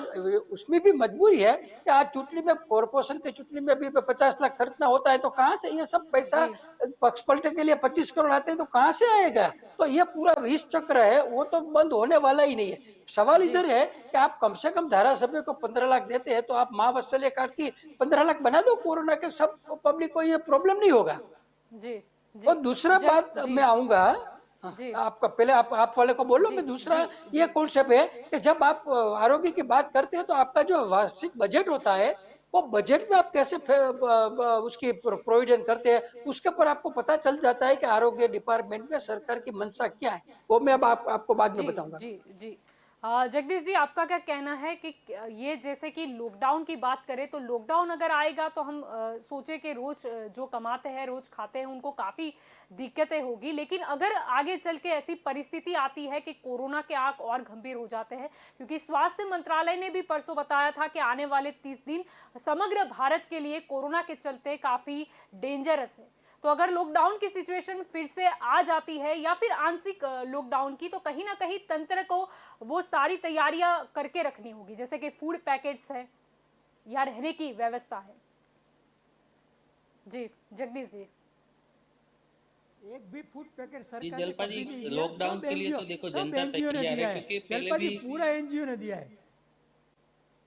उसमें भी मजबूरी है कि आज चुटनी में, कॉर्पोरेशन की चुटनी में भी 50 लाख खर्चना होता है, तो कहाँ से ये सब पैसा? जी पक्ष पलटे के लिए 25 करोड़ आते हैं तो कहाँ से आएगा? तो ये पूरा विष चक्र है, वो तो बंद होने वाला ही नहीं है। सवाल जी इधर है कि आप कम से कम धारासभ्य को 15 लाख देते हैं, तो आप माँ वात्सल्य कार्ड की 15 लाख बना दो, कोरोना के सब पब्लिक को ये प्रॉब्लम नहीं होगा। जी जी और दूसरा जग बात जी मैं आऊंगा, जी आपका पहले आप वाले को बोलो, जी मैं दूसरा जी ये जी कॉन्सेप्ट है कि जब आप आरोग्य की बात करते हैं तो आपका जो वार्षिक बजट होता है, वो बजट में आप कैसे उसकी प्रोविजन करते हैं, उसके ऊपर आपको पता चल जाता है कि आरोग्य डिपार्टमेंट में सरकार की मंशा क्या है। वो मैं अब जी आपको बाद में जी बताऊंगा। जी जी जगदीश जी, आपका क्या कहना है कि ये जैसे कि लॉकडाउन की बात करें तो लॉकडाउन अगर आएगा तो हम सोचे कि रोज जो कमाते हैं रोज खाते हैं उनको काफी दिक्कतें होगी, लेकिन अगर आगे चल के ऐसी परिस्थिति आती है कि कोरोना के आंक और गंभीर हो जाते हैं, क्योंकि स्वास्थ्य मंत्रालय ने भी परसों बताया था कि आने वाले 30 दिन समग्र भारत के लिए कोरोना के चलते काफी डेंजरस है, तो अगर लॉकडाउन की सिचुएशन फिर से आ जाती है या फिर आंशिक लॉकडाउन की, तो कहीं ना कहीं तंत्र को वो सारी तैयारियां करके रखनी होगी, जैसे कि फूड पैकेट्स है या रहने की व्यवस्था है। जी जगदीश जी। एक भी फूड पैकेट जी सरकार ने जलपा जी, कभी नहीं दिया। लॉकडाउन सब के लिए एनजीओ तो देखो सब जनता एनजीओ ने तैयार दिया है, है क्योंकि पहले जलपा जी, भी पूरा एनजीओ ने दिया है।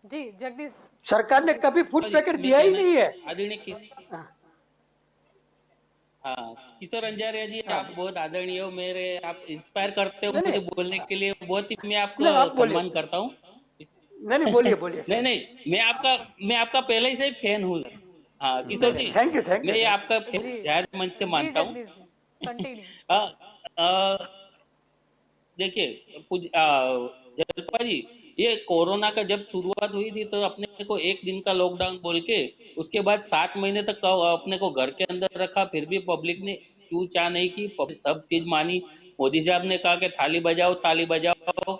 जी जगदीश सरकार ने कभी फूड पैकेट मैं दिया ही कहना नहीं है। आदरणीय हाँ, हाँ, किशोर अंजारिया जी, हाँ। आप बहुत आदरणीय हो, मेरे आप इंस्पायर करते हो नहीं मुझे नहीं बोलने के लिए, बहुत ही मैं आपको नहीं, आप बोलिए। सम्मान करता हूँ। नहीं नहीं, बोलिए बोलिए नहीं सर। नहीं, मैं आपका पहले से फैन हूँ। हाँ नहीं किशोर नहीं, जी, थैंक यू मैं ये सर। आपका जी जाहिर मंच से जी मानता हूँ। जगदीश जी कंटिन्यू। अ, अ, देखिए जलपा जी, ये कोरोना का जब शुरुआत हुई थी तो अपने को एक दिन का लॉकडाउन बोल के उसके बाद 7 महीने तक अपने को घर के अंदर रखा, फिर भी पब्लिक ने चू चा नहीं की, पब्लिक सब चीज मानी। मोदी साहब ने कहा कि थाली बजाओ ताली बजाओ,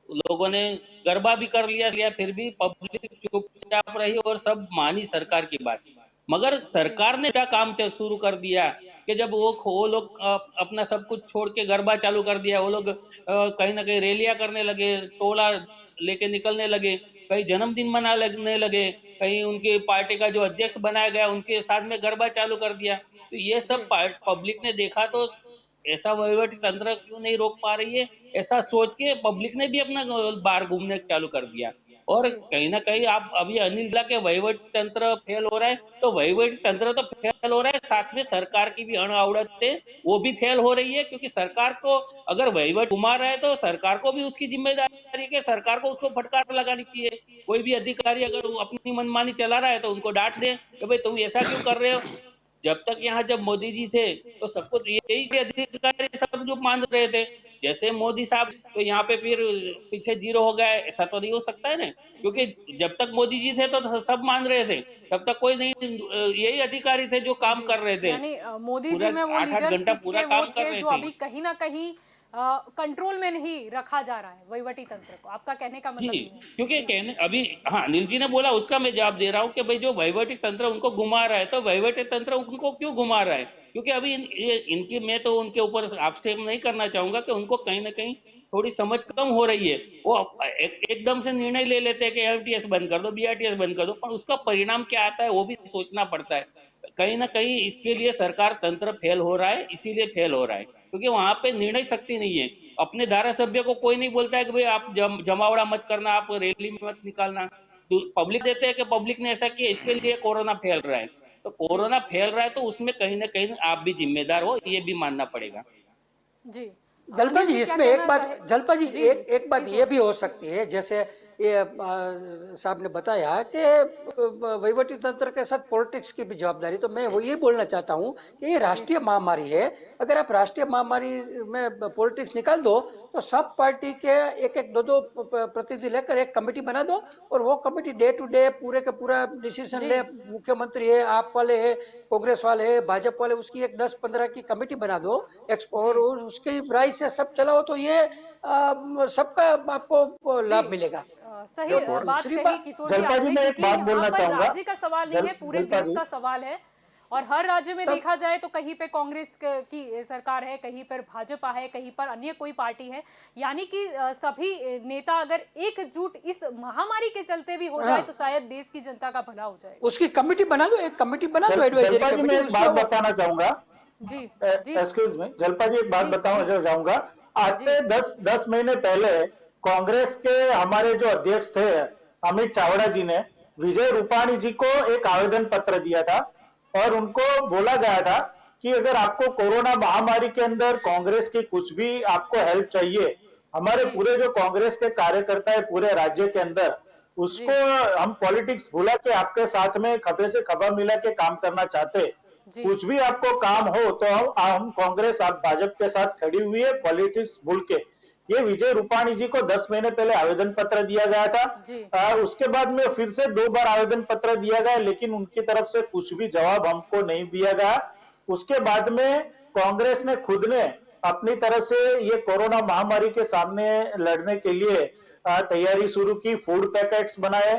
लोगों ने गरबा भी कर लिया, फिर भी पब्लिक चुपचाप रही और सब मानी सरकार की बात। मगर जी सरकार ने क्या काम शुरू कर दिया कि जब वो लोग अपना सब कुछ छोड़ के गरबा चालू कर दिया, वो लोग कहीं ना कहीं रैलियां करने लगे, टोला लेके निकलने लगे, कहीं जन्मदिन मनाने लगे, कहीं उनके पार्टी का जो अध्यक्ष बनाया गया उनके साथ में गरबा चालू कर दिया। तो ये जी सब पब्लिक ने देखा तो ऐसा वहीवटी तंत्र क्यों नहीं रोक पा रही है, ऐसा सोच के पब्लिक ने भी अपना बाहर घूमने चालू कर दिया। और जी कहीं ना कहीं आप अभी अनिल ला के वहीवटी तंत्र फेल हो रहा है, तो वहीवटी तंत्र तो फेल हो रहा है, साथ में सरकार की भी अड़आवड़त है वो भी फेल हो रही है, क्योंकि सरकार को अगर वहीवट घुमा रहा है तो सरकार को भी उसकी जिम्मेदारी है कि सरकार को उसको फटकार लगानी चाहिए। कोई भी अधिकारी अगर वो अपनी मनमानी चला रहा है तो उनको डांट दे कि भाई तुम ऐसा क्यों कर रहे हो। जब तक यहाँ जब मोदी जी थे तो सब कुछ यही अधिकारी सब जो मान रहे थे, जैसे मोदी साहब तो यहाँ पे फिर पीछे जीरो हो गया, ऐसा तो नहीं हो सकता है ना, जी क्योंकि जब तक मोदी जी थे तो सब मान रहे थे, तब तक कोई नहीं, यही अधिकारी थे जो काम जी कर रहे थे, यानी मोदी जी पूरा में वो 8-8 घंटा लीडरशिप पूरा के वो काम कर थे रहे जो थे। अभी कहीं ना कहीं कंट्रोल में नहीं रखा जा रहा है वहीवटी तंत्र को, आपका कहने का जी, मतलब ये है। क्योंकि जी कहने अभी हाँ अनिल जी ने बोला उसका मैं जवाब दे रहा हूँ कि भाई जो वहीवटी तंत्र उनको घुमा रहा है, तो वहीवटी तंत्र उनको क्यों घुमा रहा है, क्योंकि अभी इनकी मैं तो उनके ऊपर आक्षेप नहीं करना चाहूंगा कि उनको कहीं ना कहीं थोड़ी समझ कम हो रही है। वो एकदम से निर्णय ले लेते हैं कि एमटीएस बंद कर दो, बीआरटीएस बंद कर दो, पर उसका परिणाम क्या आता है वो भी सोचना पड़ता है। कहीं ना कहीं इसके लिए सरकार तंत्र फेल हो रहा है, इसीलिए फेल हो रहा है क्योंकि वहां पे निर्णय शक्ति नहीं है। अपने धारा सभ्य को कोई नहीं बोलता है कि भाई आप जमावड़ा मत करना, आप रैली में मत निकालना, तो पब्लिक देते हैं कि पब्लिक ने ऐसा किया इसके लिए कोरोना फैल रहा है। तो जी कोरोना फैल रहा है तो उसमें कहीं ना कहीं आप भी जिम्मेदार हो, ये भी मानना पड़ेगा। जी जलपा अनिल जी, जी क्या इसमें एक कहना बात, चाहे। जलपा जी, जी जी एक बात ये किशोर भी हो सकती है, जैसे ये साहब ने बताया कि वहीवटी तंत्र के साथ पॉलिटिक्स की भी जवाबदारी, तो मैं वो ये बोलना चाहता हूँ कि ये जी राष्ट्रीय महामारी है। अगर आप राष्ट्रीय महामारी में पॉलिटिक्स निकाल दो तो सब पार्टी के एक एक दो दो प्रतिनिधि लेकर एक कमेटी बना दो, और वो कमेटी डे टू डे पूरे का पूरा डिसीजन जी ले। मुख्यमंत्री है, आप वाले है, कांग्रेस वाले है, भाजपा वाले, उसकी एक 10-15 की कमेटी बना दो जी और उसकी राय से सब चलाओ, तो ये सबका आपको जी लाभ मिलेगा। सही जो बात दूसरी कही बात, किशोर जी जलपा जी आपने, मैं एक क्योंकि बात यहाँ बोलना पर चाहूंगा। राज्य का सवाल नहीं है, पूरे जलपा देश जी, का सवाल है। और हर राज्य में तब देखा जाए तो कहीं पे कांग्रेस की सरकार है, कहीं पर भाजपा है, कहीं पर अन्य कोई पार्टी है। यानी कि सभी नेता अगर एकजुट इस महामारी के चलते भी हो जाए हाँ, तो शायद देश की जनता का भला हो जाएगा। उसकी कमिटी बना दो, एक कमिटी बना दो, एडवाइजरी जलपा जी मैं कमेटी, एक उसमें बात वो। बताना चाहूंगा। जी जी एक्सक्यूज मी जलपा जी, एक बात जी बताऊं जी जो जाऊंगा। आज जी से 10 महीने पहले कांग्रेस के हमारे जो अध्यक्ष थे अमित चावड़ा जी ने विजय रूपाणी जी को एक आवेदन पत्र दिया था और उनको बोला गया था कि अगर आपको कोरोना महामारी के अंदर कांग्रेस की कुछ भी आपको हेल्प चाहिए, हमारे जी पूरे जो कांग्रेस के कार्यकर्ता है पूरे राज्य के अंदर, जी उसको हम पॉलिटिक्स भूला के आपके साथ में खभे से खभा मिला के काम करना चाहते। जी कुछ भी आपको काम हो तो हम कांग्रेस आप भाजपा के साथ खड़ी हुई है, पॉलिटिक्स भूल के। ये विजय रूपाणी जी को 10 महीने पहले आवेदन पत्र दिया गया जी था। उसके बाद में फिर से 2 बार आवेदन पत्र दिया गया, लेकिन उनकी तरफ से कुछ भी जवाब हमको नहीं दिया गया। उसके बाद में कांग्रेस ने खुद ने अपनी तरह से ये कोरोना महामारी के सामने लड़ने के लिए तैयारी शुरू की, फूड पैकेट्स बनाए,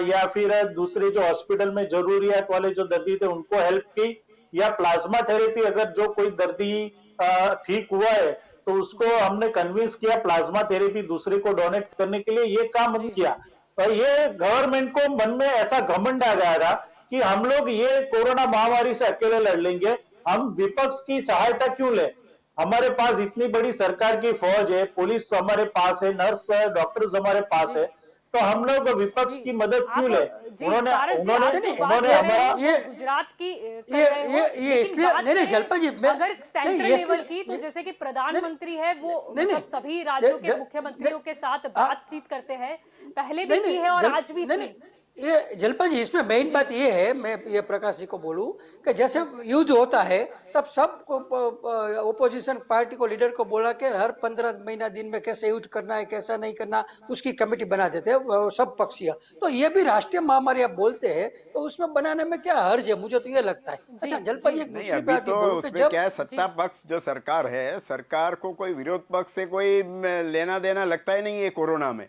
या फिर दूसरे जो हॉस्पिटल में जरूरियात वाले जो दर्दी थे उनको हेल्प की, या प्लाज्मा थेरेपी, अगर जो कोई दर्दी ठीक हुआ है तो उसको जी हमने कन्विंस किया प्लाज्मा थेरेपी दूसरे को डोनेट करने के लिए, ये काम हम जी किया। और ये गवर्नमेंट को मन में ऐसा घमंड आ गया था कि हम लोग ये कोरोना महामारी से अकेले लड़ लेंगे, हम विपक्ष की सहायता क्यों ले? हमारे पास इतनी बड़ी सरकार की फौज है, पुलिस हमारे पास है, नर्स है, डॉक्टर्स हमारे पास जी है, तो हम लोग विपक्ष जी की मदद आप क्यों ले? जी उन्होंने पारस जी उन्होंने आप जो बात उन्होंने कर रहे हमारा हो ये वो गुजरात की कर ये रहे हो ये लेकिन इसलिए बात नहीं नहीं करें जलपा जी मैं अगर नहीं सेंट्रल ये लेवल की तो ये जैसे कि नहीं प्रधानमंत्री है वो नहीं मतलब नहीं सभी ज, राज्यों के ज, मुख्यमंत्रियों नहीं के साथ आ, बातचीत करते हैं पहले भी नहीं की नहीं है और जल आज भी नहीं थी नहीं ये जलपा जी इसमें मेन जी बात ये है मैं ये प्रकाश जी को बोलूं कि जैसे युद्ध होता है तब सब ओपोजिशन पार्टी को लीडर को बोला के हर 15 महीना दिन में कैसे युद्ध करना है कैसा नहीं करना उसकी कमेटी बना देते हैं वो सब पक्षीय तो ये भी राष्ट्रीय महामारी आप बोलते हैं तो उसमें बनाने में क्या हर्ज है मुझे तो ये लगता है। जी अच्छा जलपा जी जी एक नहीं, दूसरी अभी बात ये तो बोलूं कि उसमें जब क्या है, जी सत्ता पक्ष जो सरकार है, सरकार को कोई विरोध पक्ष से कोई लेना देना लगता ही नहीं है। कोरोना में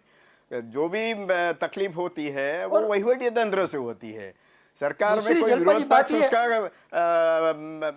जो भी तकलीफ होती है वो और वहीवटी तंत्र से होती है। सरकार में दूसरी कोई जलपा जी विरोध बात पक्ष ये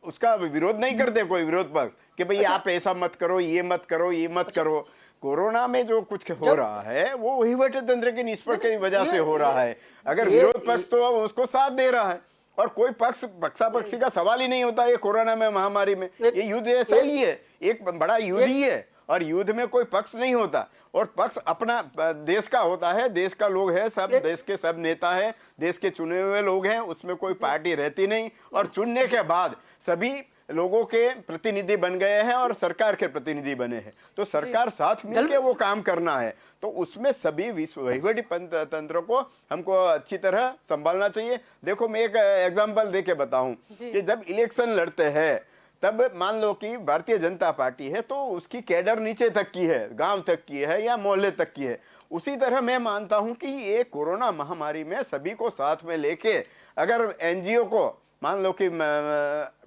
उसका विरोध नहीं करते, कोई विरोध पक्ष कि भाई अच्छा आप ऐसा मत करो, ये मत करो, ये मत अच्छा करो। कोरोना में जो कुछ हो जब रहा है वो वहीवटी तंत्र की निष्फल नहीं की वजह नहीं से हो रहा है। अगर ये विरोध पक्ष तो उसको साथ दे रहा है, और कोई पक्ष पक्षापक्षी का सवाल ही नहीं होता ये कोरोना में, महामारी में। एक ये युद्ध ऐसा एक ही है, एक बड़ा युद्ध एक ही है, और युद्ध में कोई पक्ष नहीं होता, और पक्ष अपना देश का होता है, देश का लोग है, सब एक देश के सब नेता है, देश के चुने हुए लोग हैं, उसमें कोई पार्टी रहती नहीं, और चुनने के बाद सभी लोगों के प्रतिनिधि बन गए हैं और सरकार के प्रतिनिधि बने हैं। तो सरकार साथ मिलकर वो काम करना है, तो उसमें सभी विश्व वहीवटी तंत्र को हमको अच्छी तरह संभालना चाहिए। देखो मैं एक एग्जांपल दे के बताऊं जी कि जब इलेक्शन लड़ते हैं तब मान लो कि भारतीय जनता पार्टी है तो उसकी कैडर नीचे तक की है, गांव तक की है या मोहल्ले तक की है। उसी तरह मैं मानता हूं कि ये कोरोना महामारी में सभी को साथ में लेके, अगर एनजीओ को मान लो कि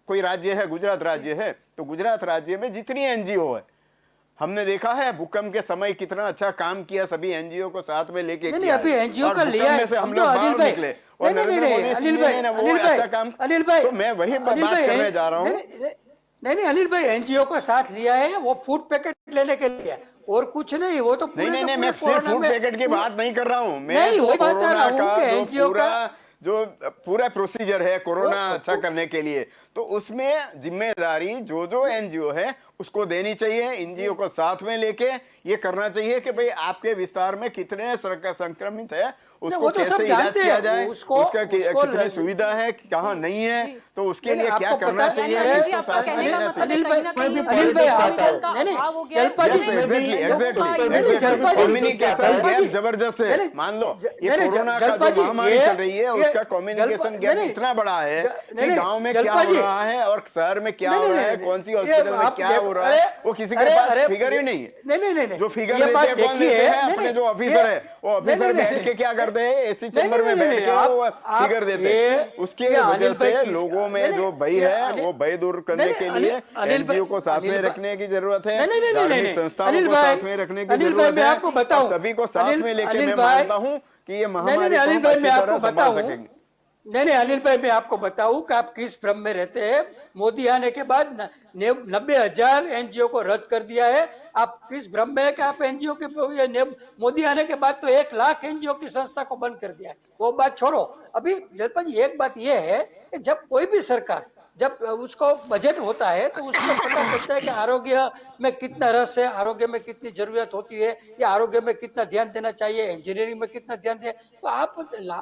कोई राज्य है, गुजरात राज्य है, तो गुजरात राज्य में जितनी एनजीओ है, हमने देखा है भूकंप के समय कितना अच्छा काम किया, सभी एनजीओ को साथ में लेके नहीं नहीं किया अभी है। एनजीओ और का भूकंप लिया है में से हम हम लोग तो अनिल बाहर भाई निकले, और नहीं नहीं नरेंद्र नहीं मोदी अनिल जी भाई ने वो अनिल भाई अच्छा काम, अनिल भाई तो मैं वही अनिल बात भाई करने जा रहा नहीं हूँ। नहीं नहीं अनिल भाई एनजीओ का साथ लिया है वो फूड पैकेट लेने के लिए और कुछ नहीं वो तो नहीं पूरे नहीं के नहीं, पूरे मैं सिर्फ कोरोना फूड में पैकेट की बात नहीं कर रहा हूँ, मैं नहीं तो वही बात कर रहा कोरोना हूँ का कि जो एनजीओ का पूरा प्रोसीजर है कोरोना अच्छा वो करने के लिए, तो उसमें जिम्मेदारी जो जो एनजीओ है उसको देनी चाहिए। एनजीओ को साथ में लेके ये करना चाहिए कि भाई आपके विस्तार में कितने संक्रमित है, उसको वो तो सब कैसे इलाज जानते किया हैं जाए, उसको उसका उसको कितनी सुविधा है, कहाँ जी नहीं है, जी तो उसके नहीं लिए क्या आपको करना पता चाहिए, यानी अरे जी किसको आपका साथ में कहने का लेना मतलब चाहिए। है कहीं ना उसमें कहीं भी अनिल भाई पॉलिटिक्स आप आता है। का नहीं नहीं अभाव हो गया है जलपा जी यस जिसमें एग्जैक्टली लोगों का एग्जैक्टली ये नहीं जलपा जी कम्युनिकेशन जलपा गैप जी जबरदस्त नहीं है। नहीं मान लो ये नहीं नहीं कोरोना का जलपा जो जी महामारी चल रही है ये उसका कम्युनिकेशन नहीं गैप नहीं इतना बड़ा है नहीं कि नहीं गांव में क्या जलपा हो जी रहा है और शहर में क्या नहीं हो नहीं रहा है, नहीं कौन सी ये हॉस्पिटल में आप क्या हो रहा है, वो किसी के पास फिगर ही नहीं है। नहीं जो फिगर ये देते बात हैं कौन देखिए देते हैं, नहीं अपने नहीं जो ऑफिसर है वो नहीं ऑफिसर नहीं बैठ के क्या करते हैं, एसी नहीं चैम्बर में नहीं बैठ नहीं के वो आप फिगर देते ये हैं। उसके ये वजह अनिल भाई से की लोगों नहीं में जो भय ये है अनिल वो भय दूर नहीं करने नहीं के लिए अनिल भाई एनजीओ को साथ में रखने की जरूरत है, नहीं नहीं नहीं धार्मिक नहीं संस्थाओं अनिल को भाई साथ में रखने की अनिल भाई जरूरत मैं है, आपको और बताऊं सभी को साथ में लेके अनिल मैं भाई मानता हूं कि ये नहीं महामारी नहीं को अनिल हम भाई अच्छी मैं तरह आपको संभाल बताऊं सकेंगे। नहीं अनिल भाई मैं आपको बताऊं कि आप किस भ्रम में रहते हैं। मोदी आने के बाद 90,000 एनजीओ को रद्द कर दिया है। आप किस भ्रम में है कि आप एनजीओ के मोदी आने के बाद तो 1 लाख एनजीओ की संस्था को बंद कर दिया है। वो बात छोड़ो, अभी जलपा जी एक बात ये है कि जब कोई भी सरकार जब उसको बजट होता है तो उसमें पता चलता है कि आरोग्य में कितना रस है, आरोग्य में कितनी जरूरत होती है, या आरोग्य में कितना ध्यान देना चाहिए, इंजीनियरिंग में कितना ध्यान दें। तो आप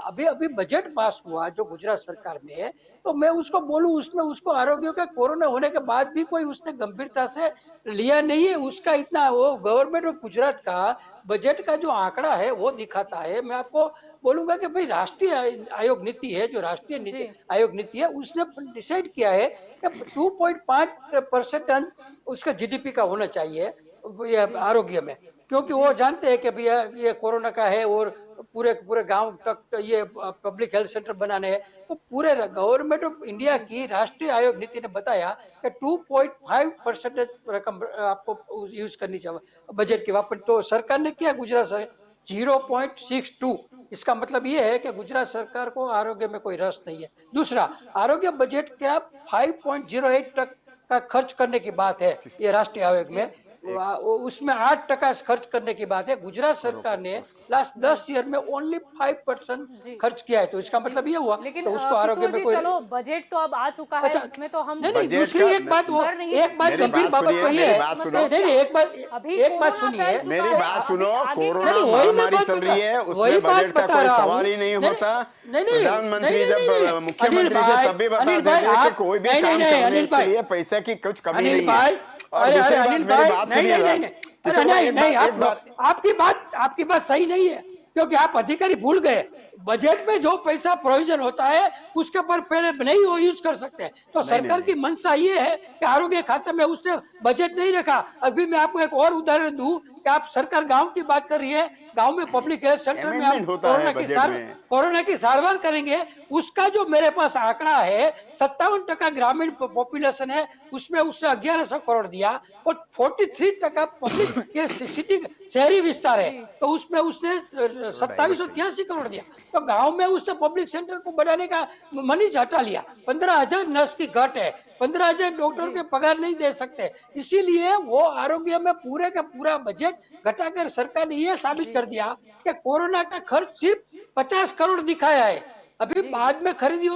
अभी अभी बजट पास हुआ जो गुजरात सरकार में, तो मैं उसको बोलूं उसमें उसको आरोग्य का कोरोना होने के बाद भी कोई उसने गंभीरता से लिया नहीं है। उसका इतना वो गवर्नमेंट ऑफ गुजरात का बजट का जो आंकड़ा है वो दिखाता है। मैं आपको बोलूंगा कि भाई राष्ट्रीय आयोग नीति है, जो राष्ट्रीय नीति जी आयोग नीति है उसने डिसाइड किया है कि 2.5% उसका जीडीपी का होना चाहिए ये जी आरोग्य में, क्योंकि वो जानते हैं कि भैया ये कोरोना का है और पूरे पूरे गांव तक ये पब्लिक हेल्थ सेंटर बनाने हैं। तो पूरे गवर्नमेंट ऑफ इंडिया की राष्ट्रीय आयोग नीति ने बताया कि 2.5% रकम आपको यूज करनी चाहिए बजट की वापस। तो सरकार ने किया गुजरात सरकार 0.62। इसका मतलब ये है कि गुजरात सरकार को आरोग्य में कोई रस नहीं है। दूसरा, आरोग्य बजट क्या 5.08 तक का खर्च करने की बात है ये राष्ट्रीय आयोग में। उसमें 8% खर्च करने की बात है। गुजरात सरकार ने लास्ट 10 ईयर में ओनली 5% जी। खर्च किया है, तो इसका मतलब ये हुआ लेकिन तो उसको आरोग्य किशोर में जी, कोई चलो बजट तो अब आ चुका है, अच्छा उसमें तो हम नहीं नहीं, बजट दूसरी का एक बात वो कर नहीं एक बात मेरी गंभीर बात बाबत सुनिए, तो ये मेरी है बात सुनो। नहीं नहीं एक बात अभी एक बात कोरोना सुनिए फैल चुका मेरी है, बात अभी सुनो, आगे कोरोना नहीं, वही मैं महामारी बात चल बता- रही है, वही उसमें बात बजट का बता कोई रहा सवाल हूँ। ही नहीं नहीं होता। नहीं नहीं प्रधानमंत्री नहीं जब नहीं, नहीं, मुख्यमंत्री से तब भी बताते अनिल भाई, थे कि आप कोई भी नहीं नहीं काम नहीं करने अनिल के भाई, लिए पैसे की कुछ कमी अनिल नहीं है। भाई, और अरे दूसरी अरे बात, अनिल मेरी भाई, बात नहीं सुनिए नहीं नहीं साहब, नहीं, अरे किशोर भाई, नहीं एक नहीं, बात, आप एक बात। आपकी बात सही नहीं है, क्योंकि आप अधिकारी भूल गए। बजट में जो पैसा प्रोविजन होता है उसके ऊपर पहले नहीं वो यूज कर सकते, तो नहीं नहीं सरकार नहीं, की मंशा ये है कि आरोग्य खाते में उसने बजट नहीं रखा। अभी मैं आपको एक और उदाहरण दूं कि आप सरकार गांव की बात कर रही है, गांव में पब्लिक हेल्थ सेंटर में हम अमेंडमेंट होता है बजट में। कोरोना की सारवार करेंगे। उसका जो मेरे पास आंकड़ा है, 57% ग्रामीण पॉपुलेशन है, उसमें उसने 1100 करोड़ दिया, और 43% पब्लिक ये सिटी शहरी विस्तार है, जी। तो उसमें उसने चलो डाइवर्ट 2783 करोड़ दिया। तो गांव में उसने पब्लिक सेंटर को बढ़ाने का मनी हटा लिया। 15,000 नर्स की घट है, 15,000 डॉक्टर जी। के पगार नहीं दे सकते, इसीलिए वो आरोग्य में पूरे का पूरा बजट घटाकर सरकार ने ये साबित कर दिया कि कोरोना का खर्च सिर्फ 50 करोड़ दिखाया है। अभी जी। बाद में खरीदी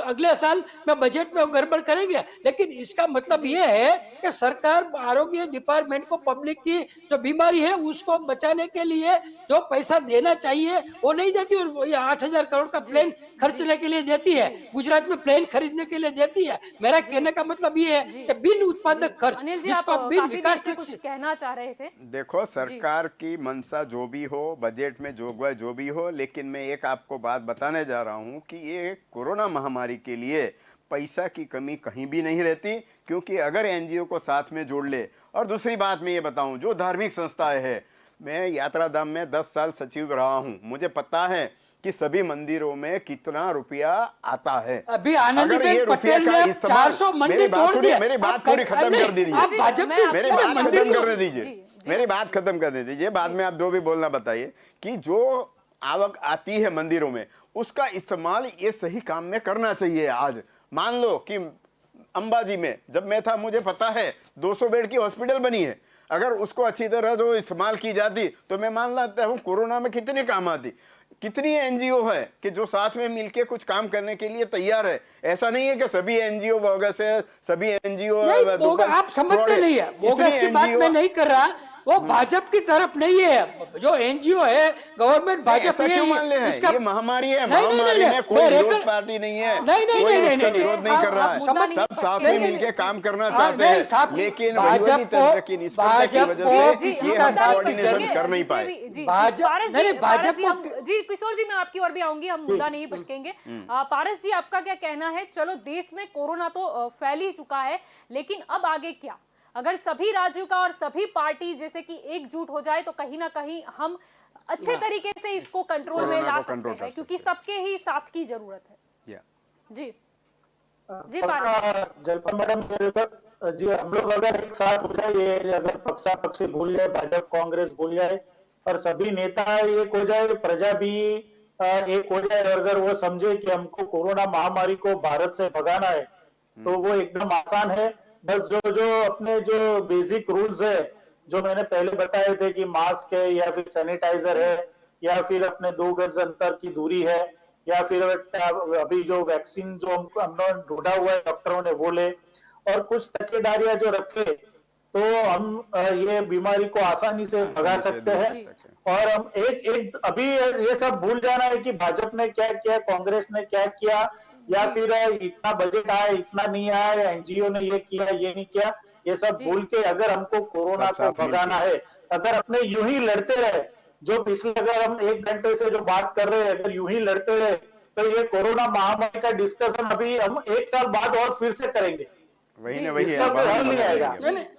अगले साल में बजट में गड़बड़ करेंगे, लेकिन इसका मतलब ये है कि सरकार आरोग्य डिपार्टमेंट को पब्लिक की जो बीमारी है उसको बचाने के लिए जो पैसा देना चाहिए वो नहीं देती, और ये 8,000 करोड़ का जी। प्लेन जी। खर्चने के लिए देती है, जी। गुजरात में प्लेन खरीदने के लिए देती है। मेरा जी। कहने का मतलब ये है जी। कि बिन जी। उत्पादक खर्च, अनिल जी, आप जिसको आप बिन काफी देर विकास से कुछ कहना चाह रहे थे। देखो, सरकार की मंशा जो भी हो, बजट में जो भी हो, लेकिन मैं एक आपको बात बताने जा रहा हूं कि ये कोरोना महामारी के लिए पैसा की कमी कहीं भी नहीं रहती, क्योंकि अगर एनजीओ को साथ में जोड़ ले। और दूसरी बात मैं ये बताऊं, जो धार्मिक संस्थाएं हैं, मैं यात्रा धाम में 10 साल सचिव रहा हूं, मुझे पता है कि सभी मंदिरों में कितना रुपया आता है। अभी अगर ये रुपये पटेल का ने इस्तेमाल, 400 मंदिर मेरी बात तोड़ सुनिए, दिए। मेरी बात आप पूरी कहीं- खत्म नहीं, कर दीजिए, आप भाजपा मैं के मेरी आपको बात मंदिर खत्म को- करने जी, दीजिए, जी। मेरी बात खत्म करने दीजिए, बाद में आप जो भी बोलना बताइए। कि जो आवक आती है मंदिरों में, उसका इस्तेमाल ये सही काम में करना चाहिए। आज मान लो कि अंबाजी में जब मैं था, मुझे पता है 200 बेड की हॉस्पिटल बनी है, अगर उसको अच्छी तरह जो इस्तेमाल की जाती तो मैं मान लेता हूँ कोरोना में कितनी काम आती। कितनी एनजीओ है कि जो साथ में मिलके कुछ काम करने के लिए तैयार है। ऐसा नहीं है कि सभी एनजीओ बोगस है, सभी एनजीओ नहीं, आप समझते नहीं है, बोगस की बात मैं नहीं कर रहा। वो भाजपा की तरफ नहीं है, जो एनजीओ है गवर्नमेंट भाजपा ऐसा क्यों मान ले हैं? ये महामारी है, महामारी में कोई विरोध पार्टी नहीं है, कोई उसका विरोध नहीं कर रहा है, सब साथ में मिलके काम करना चाहते हैं, लेकिन वहीवटी तंत्र की निष्फलता की वजह से ये हम कोऑर्डिनेशन कर नहीं पाए। जी किशोर जी, मैं आपकी ओर भी आऊंगी, हम मुद्दा नहीं भटकेंगे। पारस जी, आपका क्या कहना है? चलो, देश में कोरोना तो फैल ही चुका है, लेकिन अब आगे क्या? अगर सभी राज्यों का और सभी पार्टी जैसे कि एकजुट हो जाए तो कहीं ना कहीं हम अच्छे तरीके से इसको कंट्रोल में ला सकते हैं, क्योंकि सबके ही साथ की जरूरत है। जी जी जलपा मैडम, जी हम लोग अगर एक साथ हो जाए, अगर पक्षा पक्षी भूल जाए, भाजपा कांग्रेस भूल जाए और सभी नेता एक हो जाए, प्रजा भी एक हो जाए, और अगर वो समझे कि हमको कोरोना महामारी को भारत से भगाना है, तो वो एकदम आसान है। बस जो अपने जो बेसिक रूल्स है, जो मैंने पहले बताए थे कि मास्क है या फिर सैनिटाइजर है या फिर अपने 2 गज अंतर की दूरी है, या फिर अभी जो वैक्सीन जो हमने ढूंढा हुआ है डॉक्टरों ने वो ले, और कुछ तकेदारियां जो रखे, तो हम ये बीमारी को आसानी से भगा सकते हैं। और हम एक अभी ये सब भूल जाना है कि भाजपा ने क्या किया, कांग्रेस ने क्या किया, या फिर इतना बजट आया, इतना नहीं आया, एनजीओ ने ये किया, ये नहीं किया, ये सब भूल के अगर हमको कोरोना को भगाना है, अगर अपने यूं ही लड़ते रहे, जो पिछले अगर हम 1 घंटे से जो बात कर रहे हैं, अगर यूं ही लड़ते रहे, तो ये कोरोना महामारी का डिस्कशन अभी हम 1 साल बाद और फिर से करेंगे, इसका कोई हल नहीं आएगा। इसमें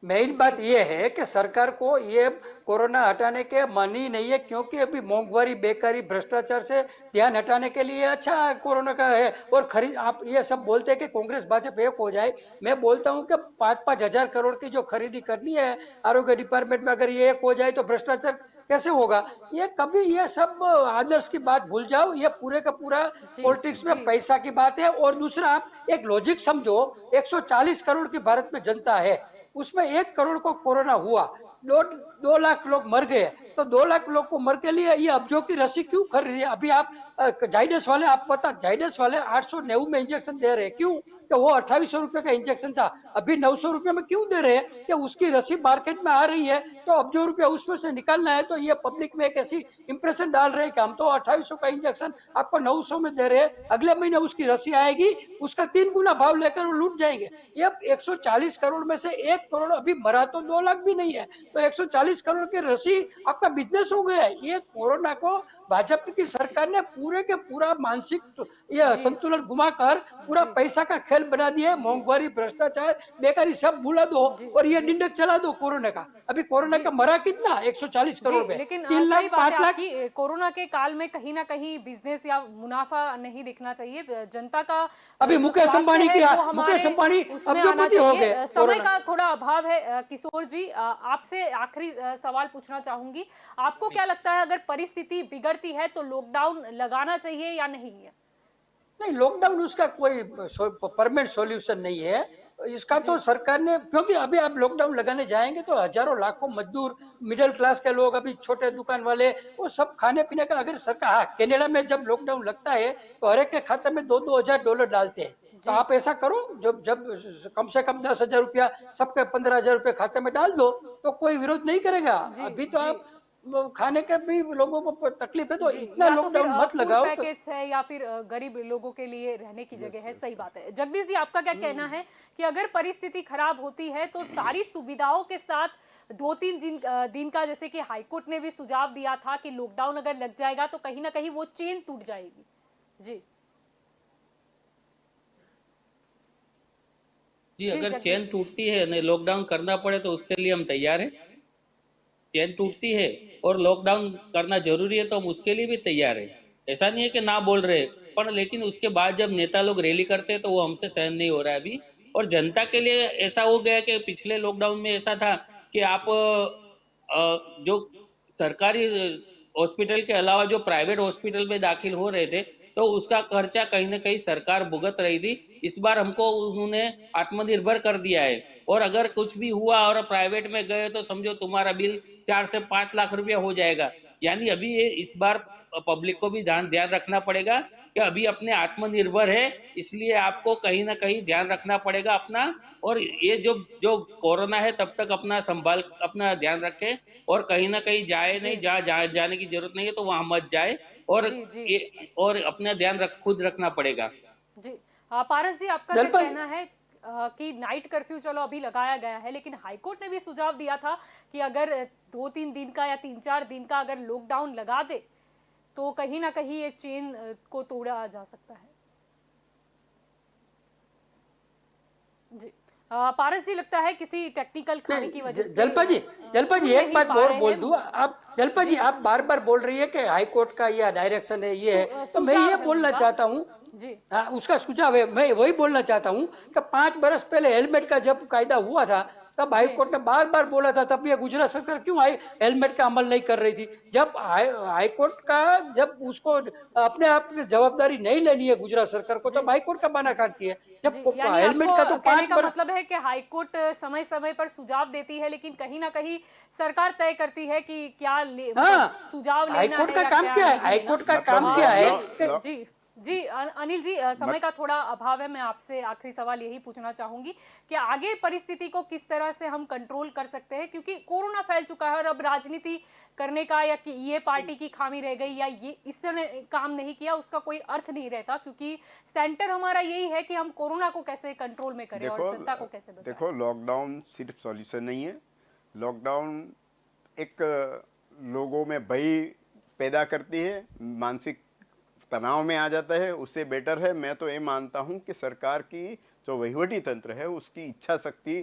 मेन बात ये है कि सरकार को ये कोरोना हटाने के मन ही नहीं है, क्योंकि अभी मोंघवारी, बेकारी, भ्रष्टाचार से ध्यान हटाने के लिए अच्छा कोरोना का है। और खरीद, आप ये सब बोलते हैं कि कांग्रेस भाजपा एक हो जाए, मैं बोलता हूं कि 5-5 हजार करोड़ की जो खरीदी करनी है आरोग्य डिपार्टमेंट में, अगर ये एक हो जाए तो भ्रष्टाचार कैसे होगा? ये कभी ये सब आदर्श की बात भूल जाओ, ये पूरे का पूरा पॉलिटिक्स में जी। पैसा की बात है। और दूसरा, आप एक लॉजिक समझो, 140 करोड़ की भारत में जनता है, उसमें 1 करोड़ को कोरोना हुआ, 2 लाख लोग मर गए, तो 2 लाख लोग को मर के लिए ये अब्जो की रसी क्यों खरीदी है? अभी आप जाइडस वाले, आप पता, जाइडस वाले 890 में इंजेक्शन दे रहे हैं, क्यों? कि वो 2800 रुपए का इंजेक्शन था, अभी 900 रुपए में क्यों दे रहे हैं? कि उसकी रसी मार्केट में आ रही है, तो अब जो रुपया उसमें से निकालना है, तो ये पब्लिक में एक ऐसी इंप्रेशन डाल रहे हैं कि हम तो 2800 का इंजेक्शन आपको 900 में दे रहे हैं, अगले महीने उसकी रसी आएगी, उसका 3 गुना भाव लेकर वो लूट जाएंगे। ये 140 करोड़ में से 1 करोड़ अभी मरा तो 2 लाख भी नहीं है, तो 140 करोड़ की रसी आपका बिजनेस हो गया है। ये कोरोना को भाजपा की सरकार ने पूरे के पूरा मानसिक ये जी संतुलन घुमाकर पूरा जी पैसा का खेल बना दिया है। मोहंगवारी, भ्रष्टाचार, बेकारी सब भुला दो जी और ये जी निंदक चला दो कोरोना का। अभी कोरोना जी का मरा कितना? 140 जी, करोड़ में लेकिन 3 लाख, सही बात है 5 लाख। आपकी। कोरोना के काल में कहीं ना कहीं बिजनेस या मुनाफा नहीं दिखना चाहिए। जनता का अभी जो मुकेश स्वास्थ्य अंबानी है की, वो मुकेश हमारे अंबानी उसमें आना अब्जोपति हो चाहिए। गए समय कोरोना। का थोड़ा अभाव है। किशोर जी, आपसे आखिरी सवाल पूछना चाहूंगी। आपको क्या लगता है, अगर परिस्थिति बिगड़ती है तो लॉकडाउन लगाना चाहिए या नहीं है? नहीं, लॉकडाउन उसका कोई परमानेंट सॉल्यूशन नहीं है। इसका तो जी सरकार ने, क्योंकि अभी आप लॉकडाउन लगाने जाएंगे तो हजारों लाखों मजदूर, मिडिल क्लास के लोग, अभी छोटे दुकान वाले, वो सब खाने पीने का, अगर सरकार, हाँ, कनाडा में जब लॉकडाउन लगता है तो हर एक के खाते में 2-2 हजार डॉलर डालते हैं। तो जी आप ऐसा करो, जब जब कम से कम 10 हजार रुपया सबके 15 हजार रुपये खाते में डाल दो, तो कोई विरोध नहीं करेगा। जी अभी तो जी आप वो खाने के भी लोगों को तकलीफ है, तो जी, इतना या तो फिर लॉकडाउन मत फूड लगाओ तो। पैकेट्स है, या फिर गरीब लोगों के लिए रहने की जगह है। सही बात है। जगदीश जी, आपका क्या कहना है कि अगर परिस्थिति खराब होती है तो सारी सुविधाओं के साथ 2-3 दिन का, जैसे कि हाईकोर्ट ने भी सुझाव दिया था कि लॉकडाउन अगर लग जाएगा तो कहीं ना कहीं वो चेन टूट जाएगी। जी जी, जी अगर जगदीश चेन जी। टूटती है, नहीं लॉकडाउन करना पड़े तो उसके लिए हम तैयार हैं। चेन टूटती है और लॉकडाउन करना जरूरी है तो हम उसके लिए भी तैयार हैं। ऐसा नहीं है कि ना बोल रहे, पर लेकिन उसके बाद जब नेता लोग रैली करते हैं तो वो हमसे सहन नहीं हो रहा है अभी। और जनता के लिए ऐसा हो गया कि पिछले लॉकडाउन में ऐसा था कि आप जो सरकारी हॉस्पिटल के अलावा जो प्राइवेट हॉस्पिटल में दाखिल हो रहे थे तो उसका खर्चा कहीं ना कहीं सरकार भुगत रही थी। इस बार हमको उन्होंने आत्मनिर्भर कर दिया है, और अगर कुछ भी हुआ और प्राइवेट में गए तो समझो तुम्हारा बिल 4 से 5 लाख रुपया हो जाएगा। यानी अभी ये इस बार पब्लिक को भी ध्यान ध्यान रखना पड़ेगा कि अभी अपने आत्मनिर्भर है, इसलिए आपको कहीं ना कहीं ध्यान रखना पड़ेगा अपना। और ये जो जो कोरोना है तब तक अपना संभाल, अपना ध्यान रखें, और कहीं ना कहीं जाए जी नहीं, जाने की जरूरत नहीं है तो वहां मत जाए। और जी जी ये और अपना ध्यान खुद रखना पड़ेगा। जी। पारस जी, आपका क्या जलपल, कहना है कि नाइट कर्फ्यू चलो अभी लगाया गया है, लेकिन हाईकोर्ट ने भी सुझाव दिया था कि अगर 2-3 दिन का या 3-4 दिन का अगर लॉकडाउन लगा दे तो कहीं ना कहीं ये चेन को तोड़ा जा सकता है। जी। पारस जी, लगता है किसी टेक्निकल खामी की वजह से जलपा जी, जलपा सुन जी, एक नहीं बात पा और रहे बोल हैं। दूं। आप जलपा जी, जी आप बार बार बोल रही है कि हाई कोर्ट का यह डायरेक्शन है, ये है, तो मैं ये सुझाव है बोलना उनका। चाहता हूँ। जी हाँ, उसका सुझाव है, मैं वही बोलना चाहता हूँ कि 5 बरस पहले हेलमेट का जब कायदा हुआ था, तब हाई जी कोर्ट ने बार बार बोला था, तब ये गुजरात सरकार क्यों हेलमेट का अमल नहीं कर रही थी? जब हाई कोर्ट का, जब उसको अपने आप में जवाबदारी नहीं लेनी है गुजरात सरकार को, जी तब हाई कोर्ट का बहाना जी काटती है। जब जी, यानी हेलमेट आपको का तो कहने पांच का बरस मतलब है कि हाईकोर्ट समय समय पर सुझाव देती है, लेकिन कहीं ना कहीं सरकार तय करती है कि क्या मतलब हाँ, सुझाव लेना हाईकोर्ट है का या काम क्या क्या है? नहीं लेना। हाईकोर्ट का काम मतलब क्या जी है जी जी। अनिल जी, समय मत, का थोड़ा अभाव है। मैं आपसे आखिरी सवाल यही पूछना चाहूंगी कि आगे परिस्थिति को किस तरह से हम कंट्रोल कर सकते हैं, क्योंकि कोरोना फैल चुका है और अब राजनीति करने का, या कि ये पार्टी की खामी रह गई या ये इसने काम नहीं किया, उसका कोई अर्थ नहीं रहता, क्योंकि सेंटर हमारा यही है कि हम कोरोना को कैसे कंट्रोल में करें और देखो जनता को कैसे बचाएं। देखो लॉकडाउन सिर्फ सॉल्यूशन नहीं है। लॉकडाउन एक लोगों में भय पैदा करती है, मानसिक तनाव में आ जाता है। उससे बेटर है, मैं तो ये मानता हूँ कि सरकार की जो वहीवटी तंत्र है उसकी इच्छा शक्ति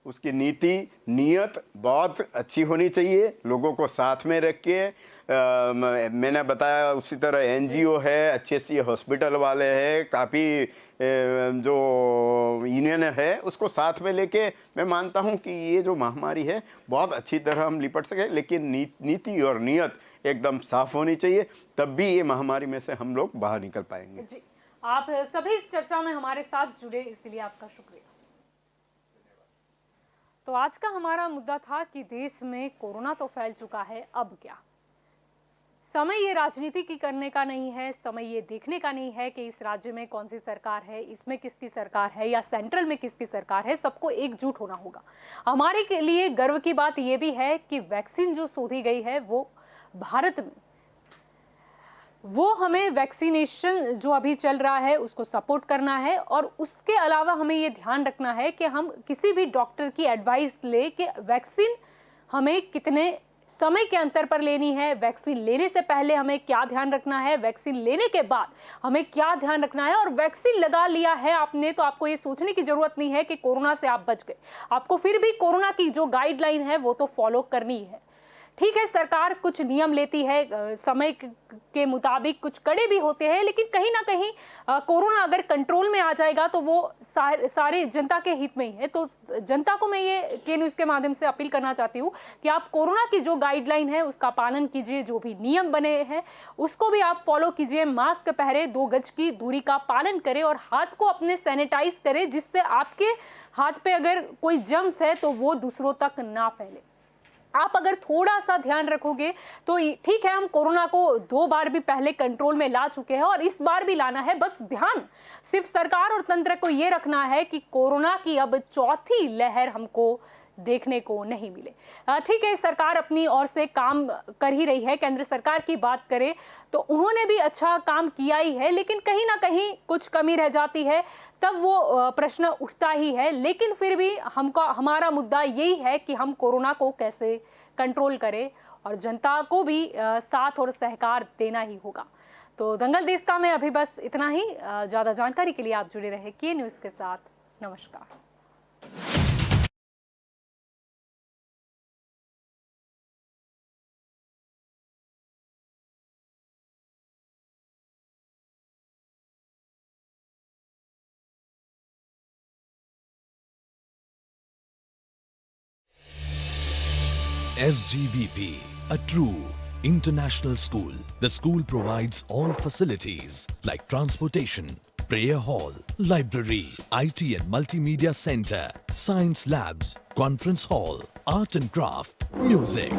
उसकी नीति नीयत बहुत अच्छी होनी चाहिए, लोगों को साथ में रख के मैंने बताया उसी तरह एनजीओ है, अच्छे से हॉस्पिटल वाले हैं, काफ़ी जो यूनियन है उसको साथ में लेके मैं मानता हूं कि ये जो महामारी है बहुत अच्छी तरह हम निपट सके, लेकिन नीति और नीयत एकदम साफ होनी चाहिए, तब भी ये महामारी में से हम लोग बाहर निकल पाएंगे। जी, आप सभी इस चर्चा में हमारे साथ जुड़े, इसलिए आपका शुक्रिया। तो आज का हमारा मुद्दा था कि देश में कोरोना तो फैल चुका है, अब क्या। समय ये राजनीति की करने का नहीं है, समय ये देखने का नहीं है कि इस राज्य में कौन सी सरकार है, इसमें किसकी सरकार है या सेंट्रल में किसकी सरकार है, सबको एकजुट होना होगा। हमारे के लिए गर्व की बात ये भी है कि वैक्सीन जो शोधी गई है वो भारत में, वो हमें वैक्सीनेशन जो अभी चल रहा है उसको सपोर्ट करना है, और उसके अलावा हमें ये ध्यान रखना है कि हम किसी भी डॉक्टर की एडवाइस ले कि वैक्सीन हमें कितने समय के अंतर पर लेनी है, वैक्सीन लेने से पहले हमें क्या ध्यान रखना है, वैक्सीन लेने के बाद हमें क्या ध्यान रखना है। और वैक्सीन लगा लिया है आपने तो आपको ये सोचने की जरूरत नहीं है कि कोरोना से आप बच गए, आपको फिर भी कोरोना की जो गाइडलाइन है वो तो फॉलो करनी है। ठीक है, सरकार कुछ नियम लेती है, समय के मुताबिक कुछ कड़े भी होते हैं, लेकिन कहीं ना कहीं कोरोना अगर कंट्रोल में आ जाएगा तो वो सारे जनता के हित में ही है। तो जनता को मैं ये के न्यूज़ के माध्यम से अपील करना चाहती हूँ कि आप कोरोना की जो गाइडलाइन है उसका पालन कीजिए, जो भी नियम बने हैं उसको भी आप फॉलो कीजिए, मास्क पहने, 2 गज की दूरी का पालन करें और हाथ को अपने सैनिटाइज करें, जिससे आपके हाथ पे अगर कोई जर्म्स है तो वो दूसरों तक ना फैले। आप अगर थोड़ा सा ध्यान रखोगे तो ठीक है, हम कोरोना को 2 बार भी पहले कंट्रोल में ला चुके हैं और इस बार भी लाना है। बस ध्यान सिर्फ सरकार और तंत्र को ये रखना है कि कोरोना की अब चौथी लहर हमको देखने को नहीं मिले। ठीक है, सरकार अपनी ओर से काम कर ही रही है। केंद्र सरकार की बात करें तो उन्होंने भी अच्छा काम किया ही है, लेकिन कहीं ना कहीं कुछ कमी रह जाती है, तब वो प्रश्न उठता ही है। लेकिन फिर भी हमारा मुद्दा यही है कि हम कोरोना को कैसे कंट्रोल करें और जनता को भी साथ और सहकार देना ही होगा। तो दंगल देश का में अभी बस इतना ही। ज़्यादा जानकारी के लिए आप जुड़े रहे के न्यूज़ के साथ। नमस्कार। SGVP, a true international school. The school provides all facilities like transportation, prayer hall, library, IT and multimedia center, science labs, conference hall, art and craft, music,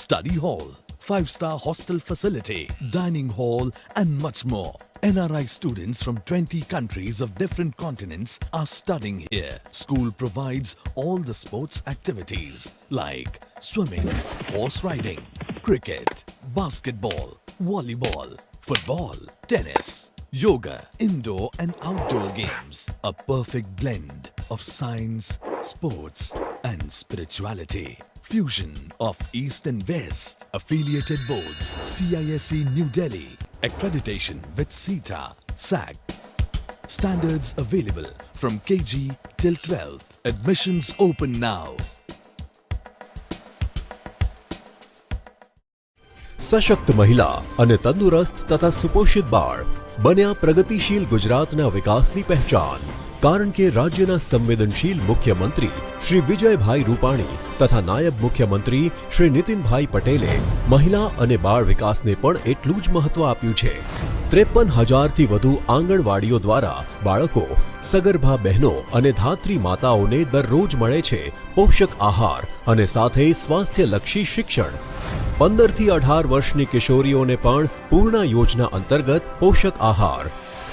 study hall, 5-star hostel facility, dining hall and much more. NRI students from 20 countries of different continents are studying here. School provides all the sports activities like swimming, horse riding, cricket, basketball, volleyball, football, tennis, yoga, indoor and outdoor games. A perfect blend of science, sports and spirituality. Fusion of East and West. Affiliated boards. CISE New Delhi. Accreditation with CETA, SAC. Standards available from KG till 12th. Admissions open now. સશક્ત મહિલા અને તંદુરસ્ત તથા સુપોષિત બાળ બન્યા પ્રગતિશીલ ગુજરાતના વિકાસની પહેચાન. કારણ કે રાજ્યના સંવેદનશીલ મુખ્યમંત્રી શ્રી વિજયભાઈ રૂપાણી તથા નાયબ મુખ્યમંત્રી શ્રી નીતિનભાઈ પટેલે મહિલા અને બાળ વિકાસને પણ એટલું જ મહત્વ આપ્યું છે. 53,000થી વધુ આંગણવાડીઓ દ્વારા બાળકો, સગર્ભા બહેનો અને ધાત્રી માતાઓને દરરોજ મળે છે પોષક આહાર અને સાથે સ્વાસ્થ્યલક્ષી શિક્ષણ. 15 થી 18 વર્ષની કિશોરીઓને પણ પૂર્ણા યોજના અંતર્ગત પોષક આહાર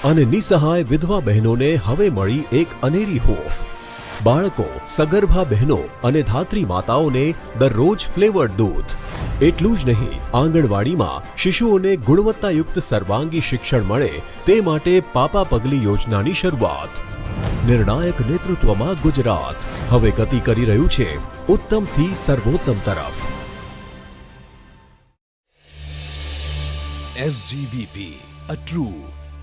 અને નિસહાય વિધવા બહેનોને હવે મળી એક અનેરી હૂંફ. બાળકો, સગર્ભા બહેનો અને ધાત્રી માતાઓને દરરોજ ફ્લેવર્ડ દૂધ. એટલું જ નહીં, આંગણવાડીમાં શિશુઓને ગુણવત્તાયુક્ત સર્વાંગી શિક્ષણ મળે તે માટે પાપા પગલી યોજનાની શરૂઆત. નિર્ણાયક નેતૃત્વમાં ગુજરાત હવે ગતિ કરી રહ્યું છે ઉત્તમથી સર્વોત્તમ તરફ. SGVP, a true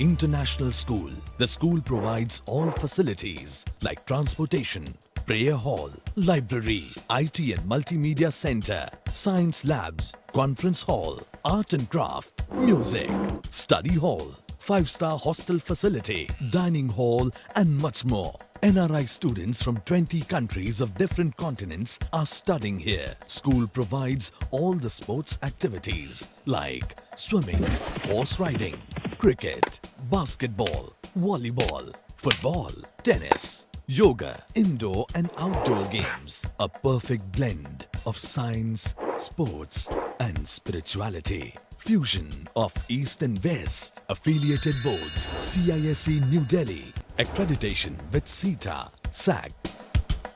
international school. The school provides all facilities like transportation, prayer hall, library, IT and multimedia center, science labs, conference hall, art and craft, music, study hall, 5-star hostel facility, dining hall and much more. NRI students from 20 countries of different continents are studying here. School provides all the sports activities like swimming, horse riding, cricket, basketball, volleyball, football, tennis, yoga, indoor and outdoor games. A perfect blend of science, sports and spirituality. Fusion of East and West. Affiliated boards. CISE New Delhi. Accreditation with CETA, SAC.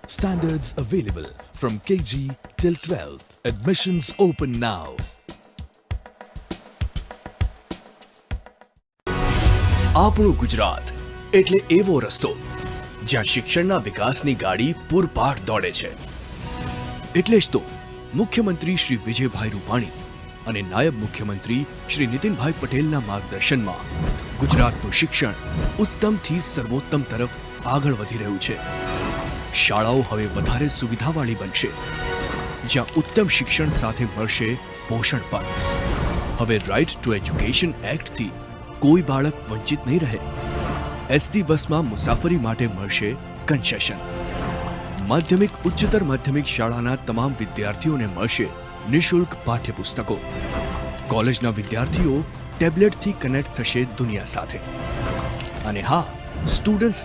Standards available from KG till 12th. Admissions open now. આપણું ગુજરાત એટલે એવો રસ્તો જ્યાં શિક્ષણના વિકાસની ગાડી પૂરપાટ દોડે છે. એટલે જ તો મુખ્યમંત્રી શ્રી વિજયભાઈ રૂપાણી અને નાયબ મુખ્યમંત્રી શ્રી નીતિનભાઈ પટેલના માર્ગદર્શનમાં ગુજરાતનું શિક્ષણ ઉત્તમથી સર્વોત્તમ તરફ આગળ વધી રહ્યું છે. શાળાઓ હવે વધારે સુવિધાવાળી બનશે, જ્યાં ઉત્તમ શિક્ષણ સાથે મળશે પોષણ પણ. હવે રાઇટ ટુ એજ્યુકેશન એક્ટથી કોઈ બાળક વંચિત નહીં રહે. એસટી બસમાં મુસાફરી માટે મળશે કન્સેશન. માધ્યમિક ઉચ્ચતર માધ્યમિક શાળાના તમામ વિદ્યાર્થીઓને મળશે નિઃશુલ્ક પાઠ્યપુસ્તકો. કોલેજના વિદ્યાર્થીઓ ટેબ્લેટથી કનેક્ટ થશે દુનિયા સાથે. અને હા, સ્ટુડન્ટ